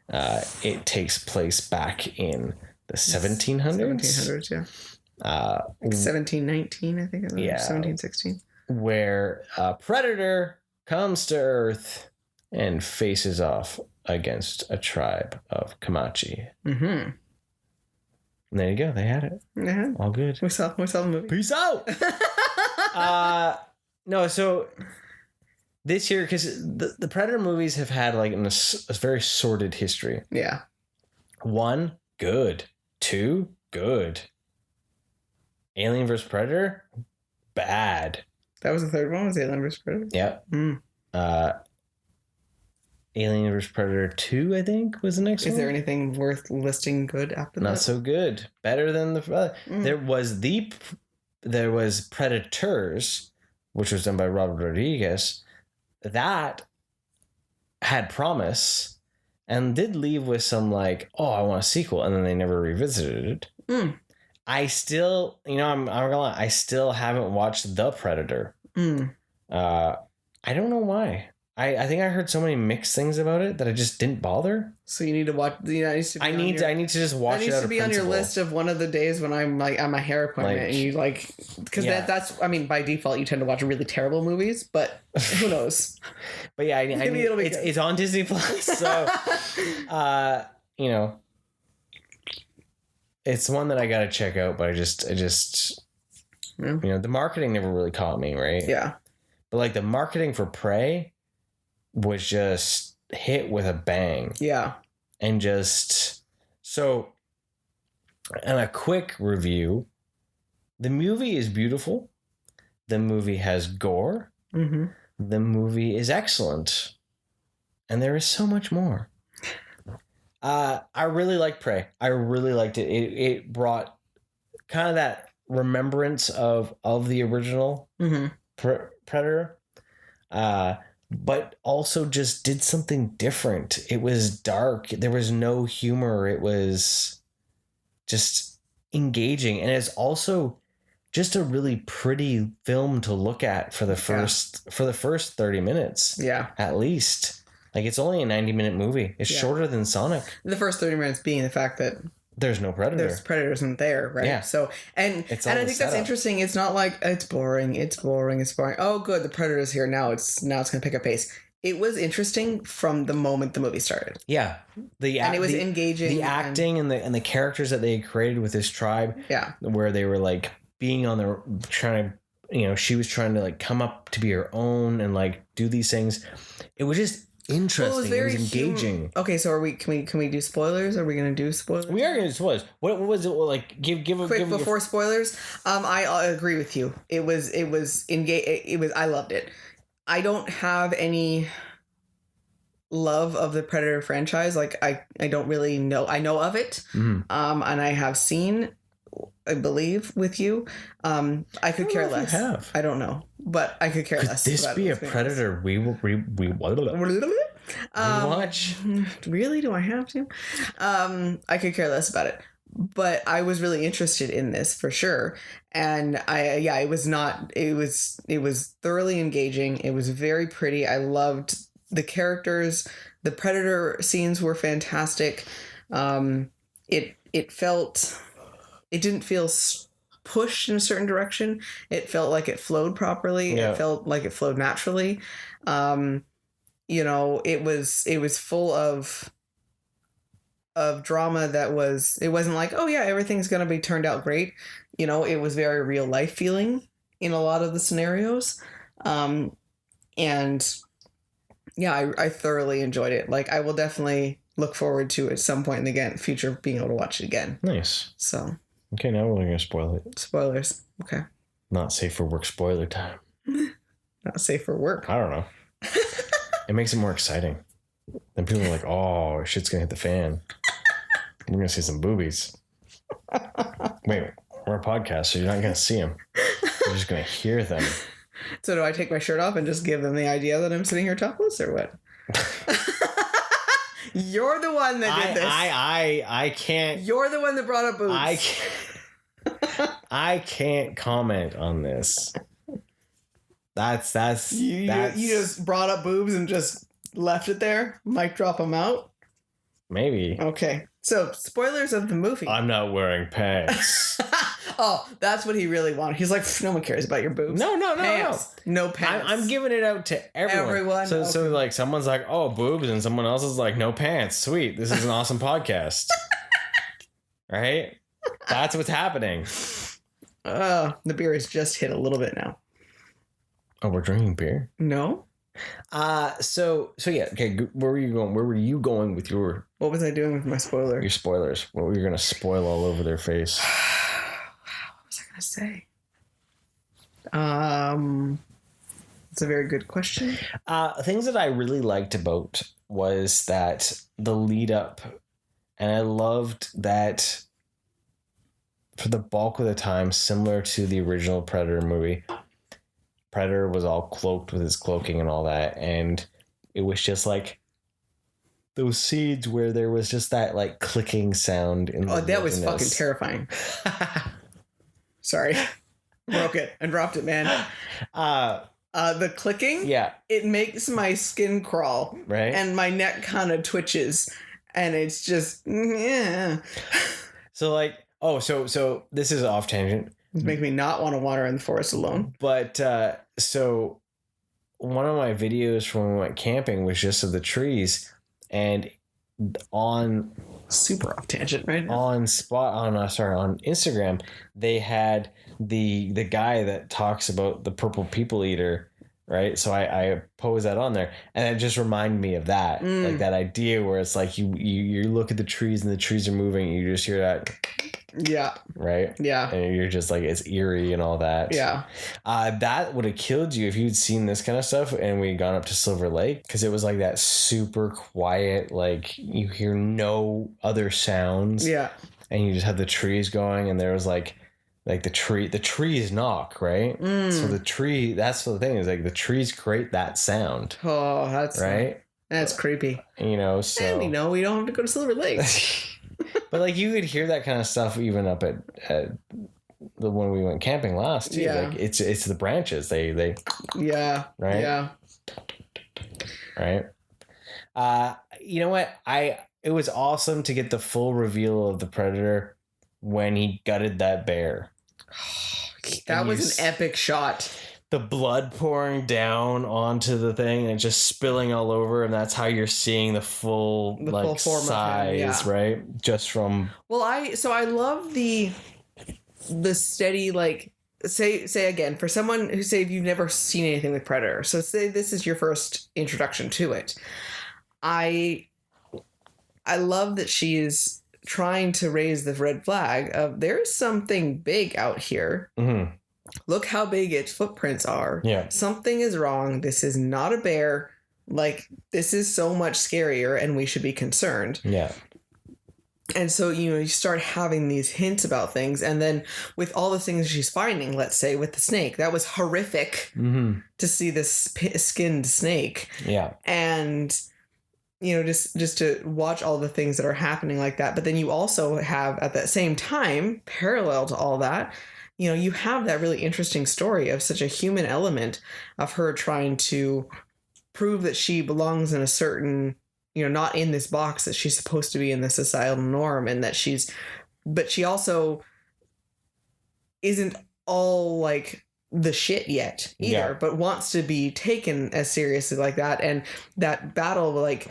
It takes place back in the 1700s.
1700s, Like 1719, I think it was.
Yeah.
1716.
Where a predator comes to Earth and faces off against a tribe of Comanche.
Mm-hmm.
And there you go. They had it.
Yeah.
All good.
We saw the movie.
Peace out. No, so this year, because the Predator movies have had like a very sordid history.
Yeah.
1, good. 2, good. Alien vs. Predator, bad.
That was the third one, was Alien vs. Predator?
Yep.
Mm.
Alien vs. Predator 2, I think, was the next one.
Is there anything worth listing good after that?
Not so good. Better than the... There was Predators, which was done by Robert Rodriguez. That had promise and did leave with some like, oh, I want a sequel. And then they never revisited it.
Mm.
I still, I'm gonna lie, I still haven't watched The Predator.
Mm.
I don't know why. I think I heard so many mixed things about it that I just didn't bother.
So you need to watch. I need
to just watch it. That
needs to be on your list of one of the days when I'm like at my hair appointment, and you like, because that's by default you tend to watch really terrible movies, but who knows?
But yeah, it's on Disney Plus, so it's one that I gotta check out. But I just the marketing never really caught me, right?
Yeah,
but like the marketing for Prey was just hit with a bang.
Yeah.
And just so, and a quick review, the movie is beautiful. The movie has gore.
Mm-hmm.
The movie is excellent. And there is so much more. I really like Prey. I really liked it. It brought kind of that remembrance of the original Predator. But also just did something different. It was dark. There was no humor. It was just engaging. And it's also just a really pretty film to look at for the first 30 minutes.
Yeah.
At least. Like, it's only a 90-minute movie. It's shorter than Sonic.
The first 30 minutes being the fact that
there's no predator.
There's predators in there, right?
Yeah.
So and I think that's interesting. It's not like it's boring. Oh, good, the predator's here now. It's gonna pick up pace. It was interesting from the moment the movie started.
Yeah,
and it was engaging.
The acting and the characters that they created with this tribe.
Yeah,
where they were like being on their trying to, she was trying to like come up to be her own and like do these things. It was just interesting. It was engaging.
Okay, so can we do spoilers? Are we going to do spoilers?
We are going to do spoilers. What was it like? Give
quick before spoilers. I agree with you. It was I loved it. I don't have any love of the Predator franchise. Like I don't really know. I know of it. Mm-hmm. And I have seen, I believe, with you. I could care less. I don't know, but I could care less.
Could this be a Predator? We watch.
Really? Do I have to? I could care less about it, but I was really interested in this for sure. And it was thoroughly engaging. It was very pretty. I loved the characters. The Predator scenes were fantastic. It didn't feel pushed in a certain direction. It felt like it flowed properly. Yeah. It felt like it flowed naturally. It was full of drama that it wasn't like, oh yeah, everything's going to be turned out great. It was very real life feeling in a lot of the scenarios. And yeah, I thoroughly enjoyed it. Like, I will definitely look forward to at some point in the future being able to watch it again.
Nice.
So.
Okay, now we're going to spoil it.
Spoilers. Okay.
Not safe for work spoiler time.
Not safe for work.
I don't know. It makes it more exciting. Then people are like, oh, shit's going to hit the fan. We're going to see some boobies. Wait, we're a podcast, so you're not going to see them. You're just going to hear them.
So do I take my shirt off and just give them the idea that I'm sitting here topless, or what? You're the one that did this.
I can't.
You're the one that brought up boobs.
I can't comment on this. That's
you just brought up boobs and just left it there. Mic drop them out.
Maybe.
Okay. So spoilers of the movie.
I'm not wearing pants.
Oh, that's what he really wanted. He's like, no one cares about your boobs.
No.
Pants. No pants.
I'm giving it out to everyone. So like someone's like, oh, boobs, and someone else is like, no pants. Sweet. This is an awesome podcast. Right? That's what's happening.
The beer has just hit a little bit now.
Oh, we're drinking beer?
No.
So yeah, okay, where were you going? Where were you going with your...
What was I doing with my spoiler?
Your spoilers. What were you going to spoil all over their face?
What was I going to say? It's a very good question.
Things that I really liked about was that the lead up, and I loved that for the bulk of the time, similar to the original Predator movie, Predator was all cloaked with his cloaking and all that, and it was just like those scenes where there was just that like clicking sound in the
that was fucking terrifying. Sorry. Broke it and dropped it, man. The clicking,
yeah, it
makes my skin crawl,
right?
And my neck kind of twitches, and it's just
So like, so this is off tangent.
It's making me not want to wander in the forest alone.
But so one of my videos from when we went camping was just of the trees, and on
super off tangent right now.
On Instagram, they had the guy that talks about the purple people eater, right? So I posed that on there, and it just reminded me of that, like that idea where it's like you look at the trees and the trees are moving, and you just hear that.
Yeah.
Right?
Yeah.
And you're just like, it's eerie and all that.
Yeah.
That would have killed you if you'd seen this kind of stuff and we'd gone up to Silver Lake, because it was like that super quiet, like you hear no other sounds.
Yeah.
And you just have the trees going, and there was like the trees knock, right? So the tree, that's the thing, is like the trees create that sound.
Oh, that's
right.
That's creepy.
You know, so.
And we don't have to go to Silver Lake.
But like you could hear that kind of stuff even up at the when we went camping last too.
Yeah.
Like it's the branches. They
yeah.
Right?
Yeah.
Right. You know what? It was awesome to get the full reveal of the Predator when he gutted that bear.
That was an epic shot.
The blood pouring down onto the thing and just spilling all over, and that's how you're seeing the full form size, of him, yeah. Right? Just from.
Well, I love the steady, like, say again, for someone who say if you've never seen anything with Predator, so say this is your first introduction to it. I love that she is trying to raise the red flag of there's something big out here.
Mm-hmm.
Look how big its footprints are.
Yeah.
Something is wrong. This is not a bear. Like, this is so much scarier, and we should be concerned.
Yeah.
And so, you start having these hints about things. And then with all the things she's finding, let's say with the snake, that was horrific to see this skinned snake.
Yeah.
And, just to watch all the things that are happening like that. But then you also have, at that same time, parallel to all that, you have that really interesting story of such a human element of her trying to prove that she belongs in a certain, not in this box, that she's supposed to be in the societal norm, and that but she also isn't all like the shit yet either, but wants to be taken as seriously like that. And that battle, like,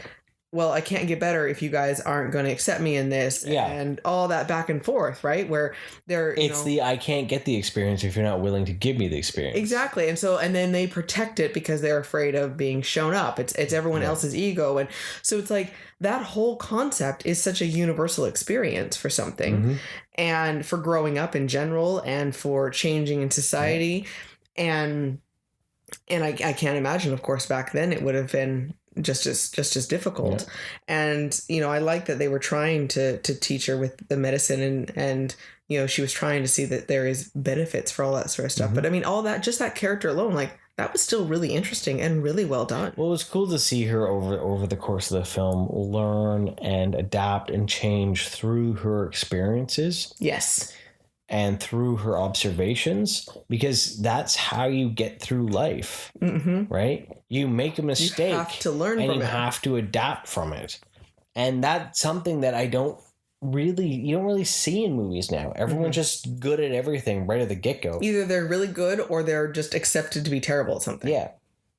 well, I can't get better if you guys aren't going to accept me in this, and all that back and forth, right? Where
I can't get the experience if you're not willing to give me the experience.
Exactly. And then they protect it because they're afraid of being shown up. It's everyone else's ego. And so it's like that whole concept is such a universal experience for something, and for growing up in general, and for changing in society. And I can't imagine, of course, back then it would have been just as difficult. And I like that they were trying to teach her with the medicine, and she was trying to see that there is benefits for all that sort of stuff. But I mean, all that, just that character alone, like, that was still really interesting and really well done.
Well, it was cool to see her over the course of the film learn and adapt and change through her experiences.
Yes.
And through her observations, because that's how you get through life, right? You make a mistake,
you have to learn
and
from
you
it.
have to adapt from it. And that's something that I don't you don't really see in movies now. Everyone's just good at everything right at the get-go.
Either they're really good or they're just accepted to be terrible at something.
Yeah.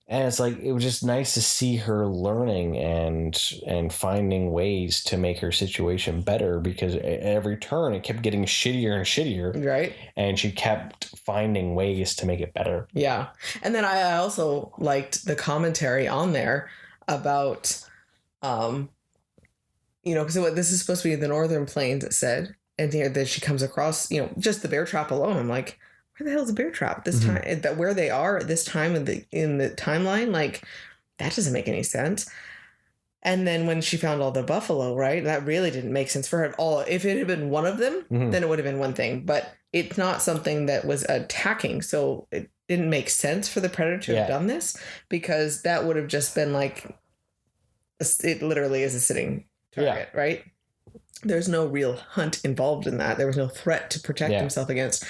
And it's like, it was just nice to see her learning and finding ways to make her situation better, because at every turn it kept getting shittier and shittier.
Right.
And she kept finding ways to make it better.
Yeah. And then I also liked the commentary on there about, because this is supposed to be the Northern Plains, it said, and that she comes across, just the bear trap alone. I'm like, where the hell is a bear trap this time? That where they are at this time in the timeline, like that doesn't make any sense. And then when she found all the buffalo, right, that really didn't make sense for her at all. If it had been one of them, then it would have been one thing. But it's not something that was attacking, so it didn't make sense for the predator to have done this, because that would have just been like, it literally is a sitting target, right? There's no real hunt involved in that. There was no threat to protect himself against.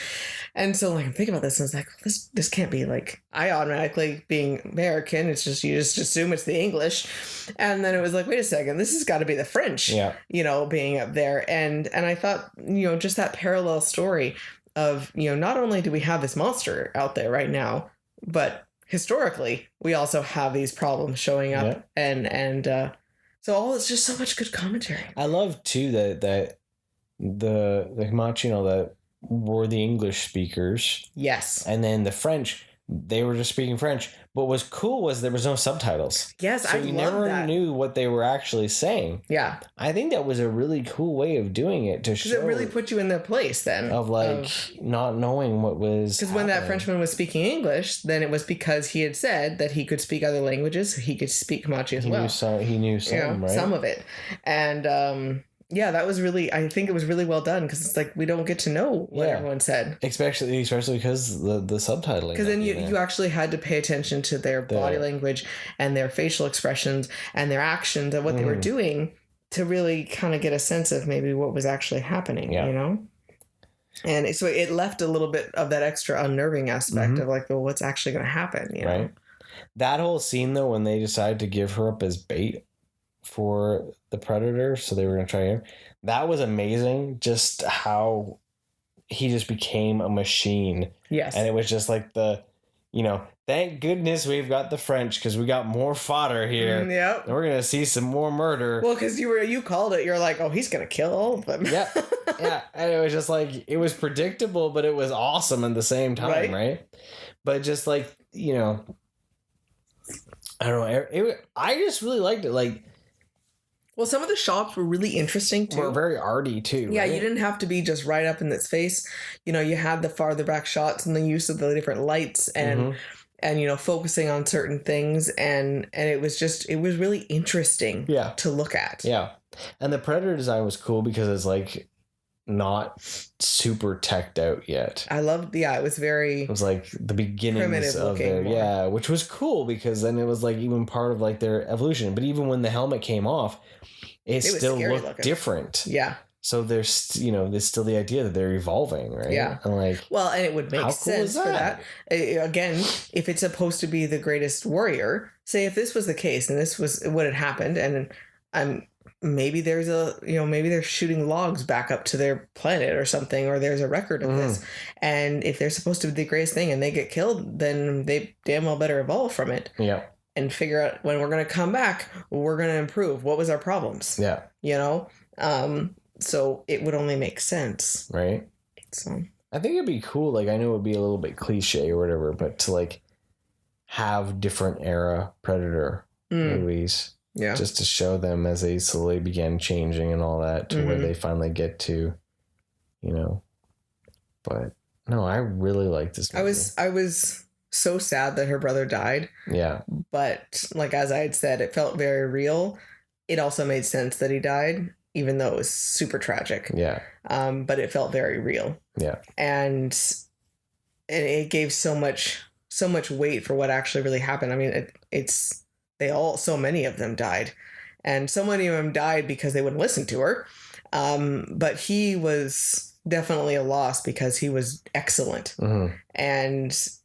And so, like, I'm thinking about this, and I was like, this can't be, like, I automatically, being American, it's just, you just assume it's the English. And then it was like, wait a second, this has got to be the French, being up there. And I thought, just that parallel story of, not only do we have this monster out there right now, but historically, we also have these problems showing up. So it's just so much good commentary.
I love too that the Machino that were the English speakers.
Yes.
And then the French, they were just speaking French. But what was cool was there was no subtitles.
Yes,
so you never knew what they were actually saying.
Yeah.
I think that was a really cool way of doing it, to show.
Because it really put you in their place then.
Of not knowing what was
Because when that Frenchman was speaking English, then it was because he had said that he could speak other languages. So he could speak Comanche as well.
He knew some, right?
Some of it. And that was really, I think it was really well done, because it's like we don't get to know what everyone said. Especially
because the subtitling.
Because then you actually had to pay attention to their body language and their facial expressions and their actions and what they were doing to really kind of get a sense of maybe what was actually happening, And so it left a little bit of that extra unnerving aspect of like, well, what's actually going to happen,
Right. That whole scene, though, when they decided to give her up as bait for the predator, so they were going to try him, that was amazing. Just how he just became a machine.
Yes.
And it was just like thank goodness we've got the French, because we got more fodder here.
Yep.
And we're going to see some more murder.
Well, because you called it, you're like, oh, he's going to kill all of them.
Yeah. And it was just like, it was predictable, but it was awesome at the same time, right? But just like, I don't know. I just really liked it. Like,
well, some of the shots were really interesting too.
Were very arty too.
Yeah,
right?
You didn't have to be just right up in its face. You had the farther back shots and the use of the different lights and focusing on certain things, and it was really interesting to look at.
Yeah. And the predator design was cool because it's like not super teched out yet.
I loved, it was very...
It was like the beginnings of their... which was cool, because then it was like even part of like their evolution. But even when the helmet came off, it still looked different.
Yeah.
So there's, there's still the idea that they're evolving, right?
Yeah.
And
and it would make sense for that. Again, if it's supposed to be the greatest warrior, say if this was the case and this was what had happened, and maybe there's maybe they're shooting logs back up to their planet or something, or there's a record of this. And if they're supposed to be the greatest thing and they get killed, then they damn well better evolve from it.
Yeah.
And figure out when we're going to come back, we're going to improve. What was our problems?
Yeah.
So it would only make sense.
Right.
So
I think it'd be cool. Like, I know it would be a little bit cliche or whatever, but to like have different era Predator movies. Yeah. Just to show them as they slowly began changing and all that to where they finally get to, But no, I really like this movie.
I was so sad that her brother died.
Yeah.
But like, as I had said, it felt very real. It also made sense that he died, even though it was super tragic. Yeah. But it felt very real. Yeah. And it gave so much weight for what actually really happened. I mean, so many of them died, and so many of them died because they wouldn't listen to her. But he was definitely a loss because he was excellent. And
he's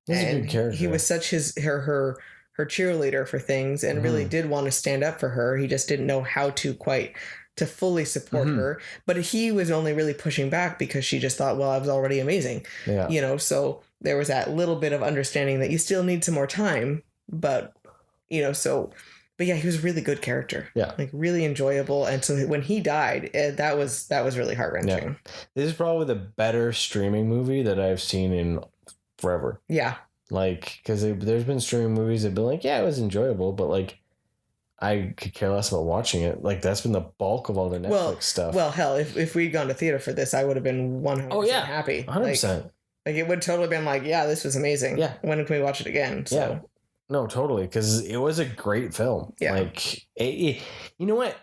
a good character.
He was such her cheerleader for things, and really did want to stand up for her. He just didn't know how to quite to fully support her, but he was only really pushing back because she just thought, well, I was already amazing.
Yeah.
You know, so there was that little bit of understanding that you still need some more time, but you know, so, but yeah, he was a really good character.
Yeah.
Like really enjoyable. And so when he died, that was really heart-wrenching.
Yeah. This is probably the better streaming movie that I've seen in forever.
Yeah.
Like, because there's been streaming movies that have been like, yeah, it was enjoyable, but like, I could care less about watching it. Like, that's been the bulk of all the Netflix stuff.
Well, hell, if we'd gone to theater for this, I would have been 100% happy.
100%.
Like, it would totally been like, yeah, this was amazing.
Yeah.
When can we watch it again? So.
Yeah. No, totally. Because it was a great film.
Yeah.
Like, you know what?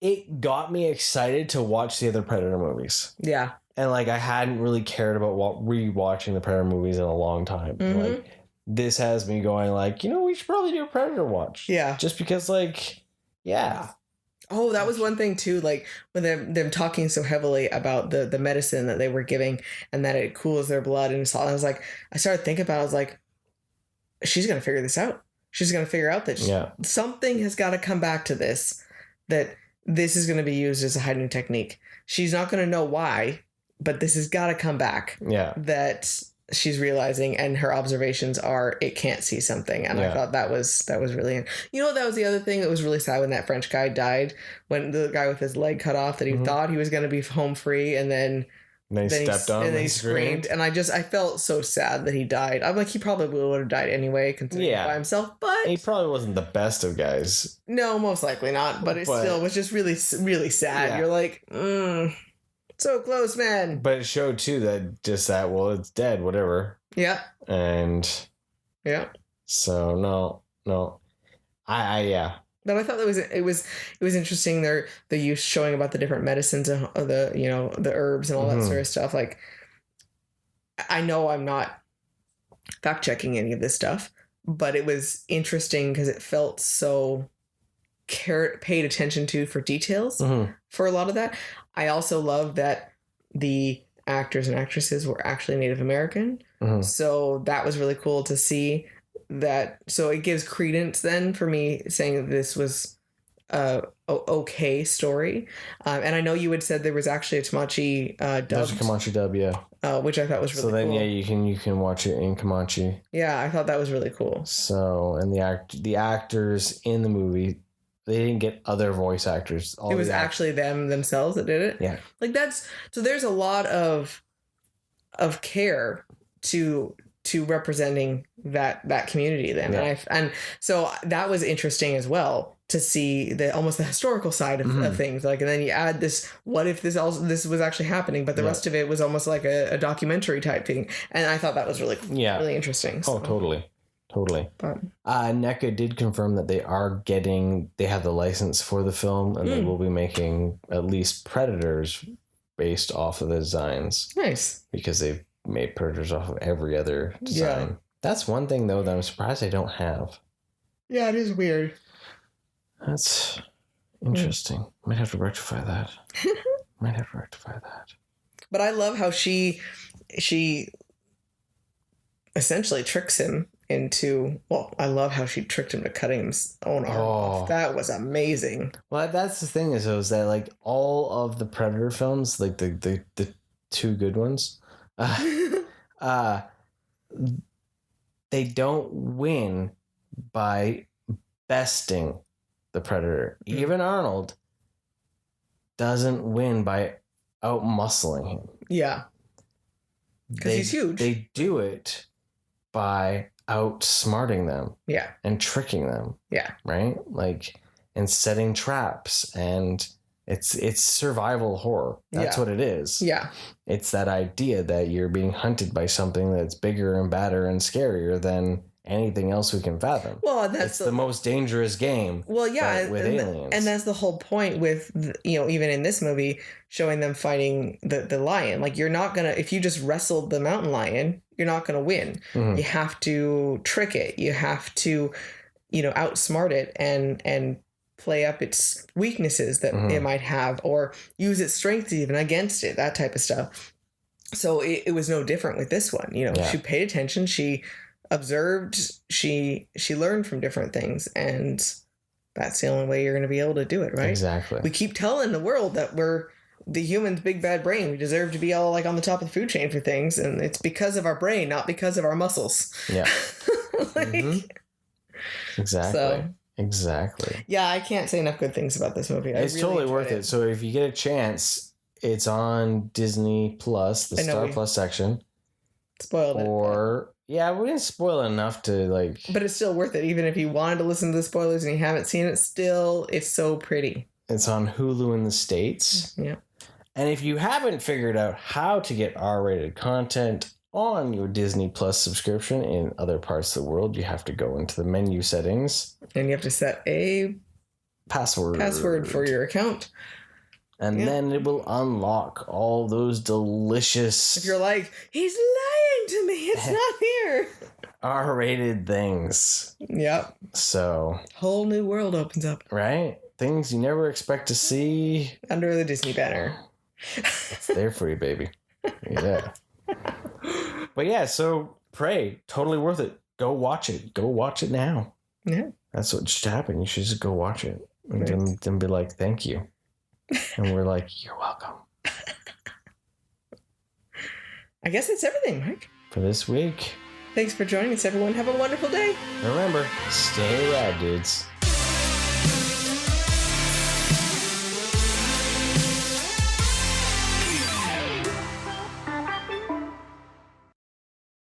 It got me excited to watch the other Predator movies.
Yeah.
And like, I hadn't really cared about rewatching the Predator movies in a long time.
Mm-hmm.
Like, this has me going like, you know, we should probably do a Predator watch.
Yeah.
Just because, like, yeah.
Oh, that was one thing too. Like when them talking so heavily about the medicine that they were giving and that it cools their blood and so I was like, I started thinking about it, I was like, she's gonna figure this out. She's gonna figure out that something has got to come back to this. That this is gonna be used as a hiding technique. She's not gonna know why, but this has got to come back.
Yeah.
That she's realizing, and her observations are it can't see something, and I thought that was really, you know, that was the other thing that was really sad when that French guy died, when the guy with his leg cut off that he thought he was going to be home free, and then
he stepped on
and he screamed, and I felt so sad that he died. I'm like, he probably would have died anyway, considering by himself, but
he probably wasn't the best of guys.
No, most likely not, but it still was just really, really sad. Yeah. You're like, so close, man.
But it showed too that well, it's dead, whatever.
Yeah.
And
yeah.
So no, I
But I thought it was interesting. The use showing about the different medicines and the herbs and all that sort of stuff. Like, I know I'm not fact checking any of this stuff, but it was interesting because it felt so paid attention to for details for a lot of that. I also love that the actors and actresses were actually Native American. So that was really cool to see that. So it gives credence then for me saying that this was a okay story. And I know you had said there was actually a Comanche dub.
There's a Comanche dub, yeah.
Which I thought was really cool. So
then, you can watch it in Comanche.
Yeah, I thought that was really cool.
So, and the actors in the movie, they didn't get other voice actors.
It was actually themselves that did it.
Yeah.
Like so there's a lot of care to representing that community then. Yeah. And so that was interesting as well to see almost the historical side of things. Like, and then you add this, what if this was actually happening, but the rest of it was almost like a documentary type thing. And I thought that was really, really interesting.
So. Oh, totally. But NECA did confirm that they have the license for the film, and they will be making at least Predators based off of the designs.
Nice.
Because they've made Predators off of every other design. Yeah. That's one thing though that I'm surprised I don't have.
Yeah, it is weird.
That's interesting. Might have to rectify that.
But I love how she essentially tricks him into, I love how she tricked him to cutting his own arm off. That was amazing.
Well, that's the thing is that like all of the Predator films, like the two good ones, they don't win by besting the Predator. Even Arnold doesn't win by out muscling him.
Yeah. Because he's huge.
They do it by outsmarting them.
Yeah.
And tricking them.
Yeah.
Right? Like, and setting traps, and it's survival horror. That's what it is.
Yeah.
It's that idea that you're being hunted by something that's bigger and badder and scarier than anything else we can fathom.
Well,
it's the most dangerous game.
Well, yeah,
with aliens,
and that's the whole point with even in this movie showing them fighting the lion. Like, you're not gonna, if you just wrestled the mountain lion, you're not gonna win. You have to trick it. You have to, outsmart it and play up its weaknesses that it might have, or use its strengths even against it. That type of stuff. So it was no different with this one. She paid attention. She observed, she learned from different things, and that's the only way you're going to be able to do it, right?
Exactly.
We keep telling the world that we're the human's big bad brain. We deserve to be all like on the top of the food chain for things, and it's because of our brain, not because of our muscles.
Yeah.
Like,
Exactly.
So,
exactly.
Yeah, I can't say enough good things about this movie.
It's really totally worth it. So if you get a chance, it's on Disney Plus, the Star Plus section.
Spoiled it.
Or yeah, we didn't spoil enough to like.
But it's still worth it, even if you wanted to listen to the spoilers and you haven't seen it. Still, it's so pretty.
It's on Hulu in the States.
Yeah.
And if you haven't figured out how to get R-rated content on your Disney Plus subscription in other parts of the world, you have to go into the menu settings.
And you have to set a password for your account.
And then it will unlock all those delicious...
If you're like, he's lying to me, it's not here.
R-rated things.
Yep.
So...
whole new world opens up.
Right? Things you never expect to see.
Under the Disney banner.
It's there for you, baby. Yeah. But yeah, so Prey, totally worth it. Go watch it. Go watch it now.
Yeah.
That's what should happen. You should just go watch it. And then be like, thank you. And we're like, you're welcome.
I guess that's everything, Mike.
For this week.
Thanks for joining us, everyone. Have a wonderful day.
Remember, stay rad, dudes.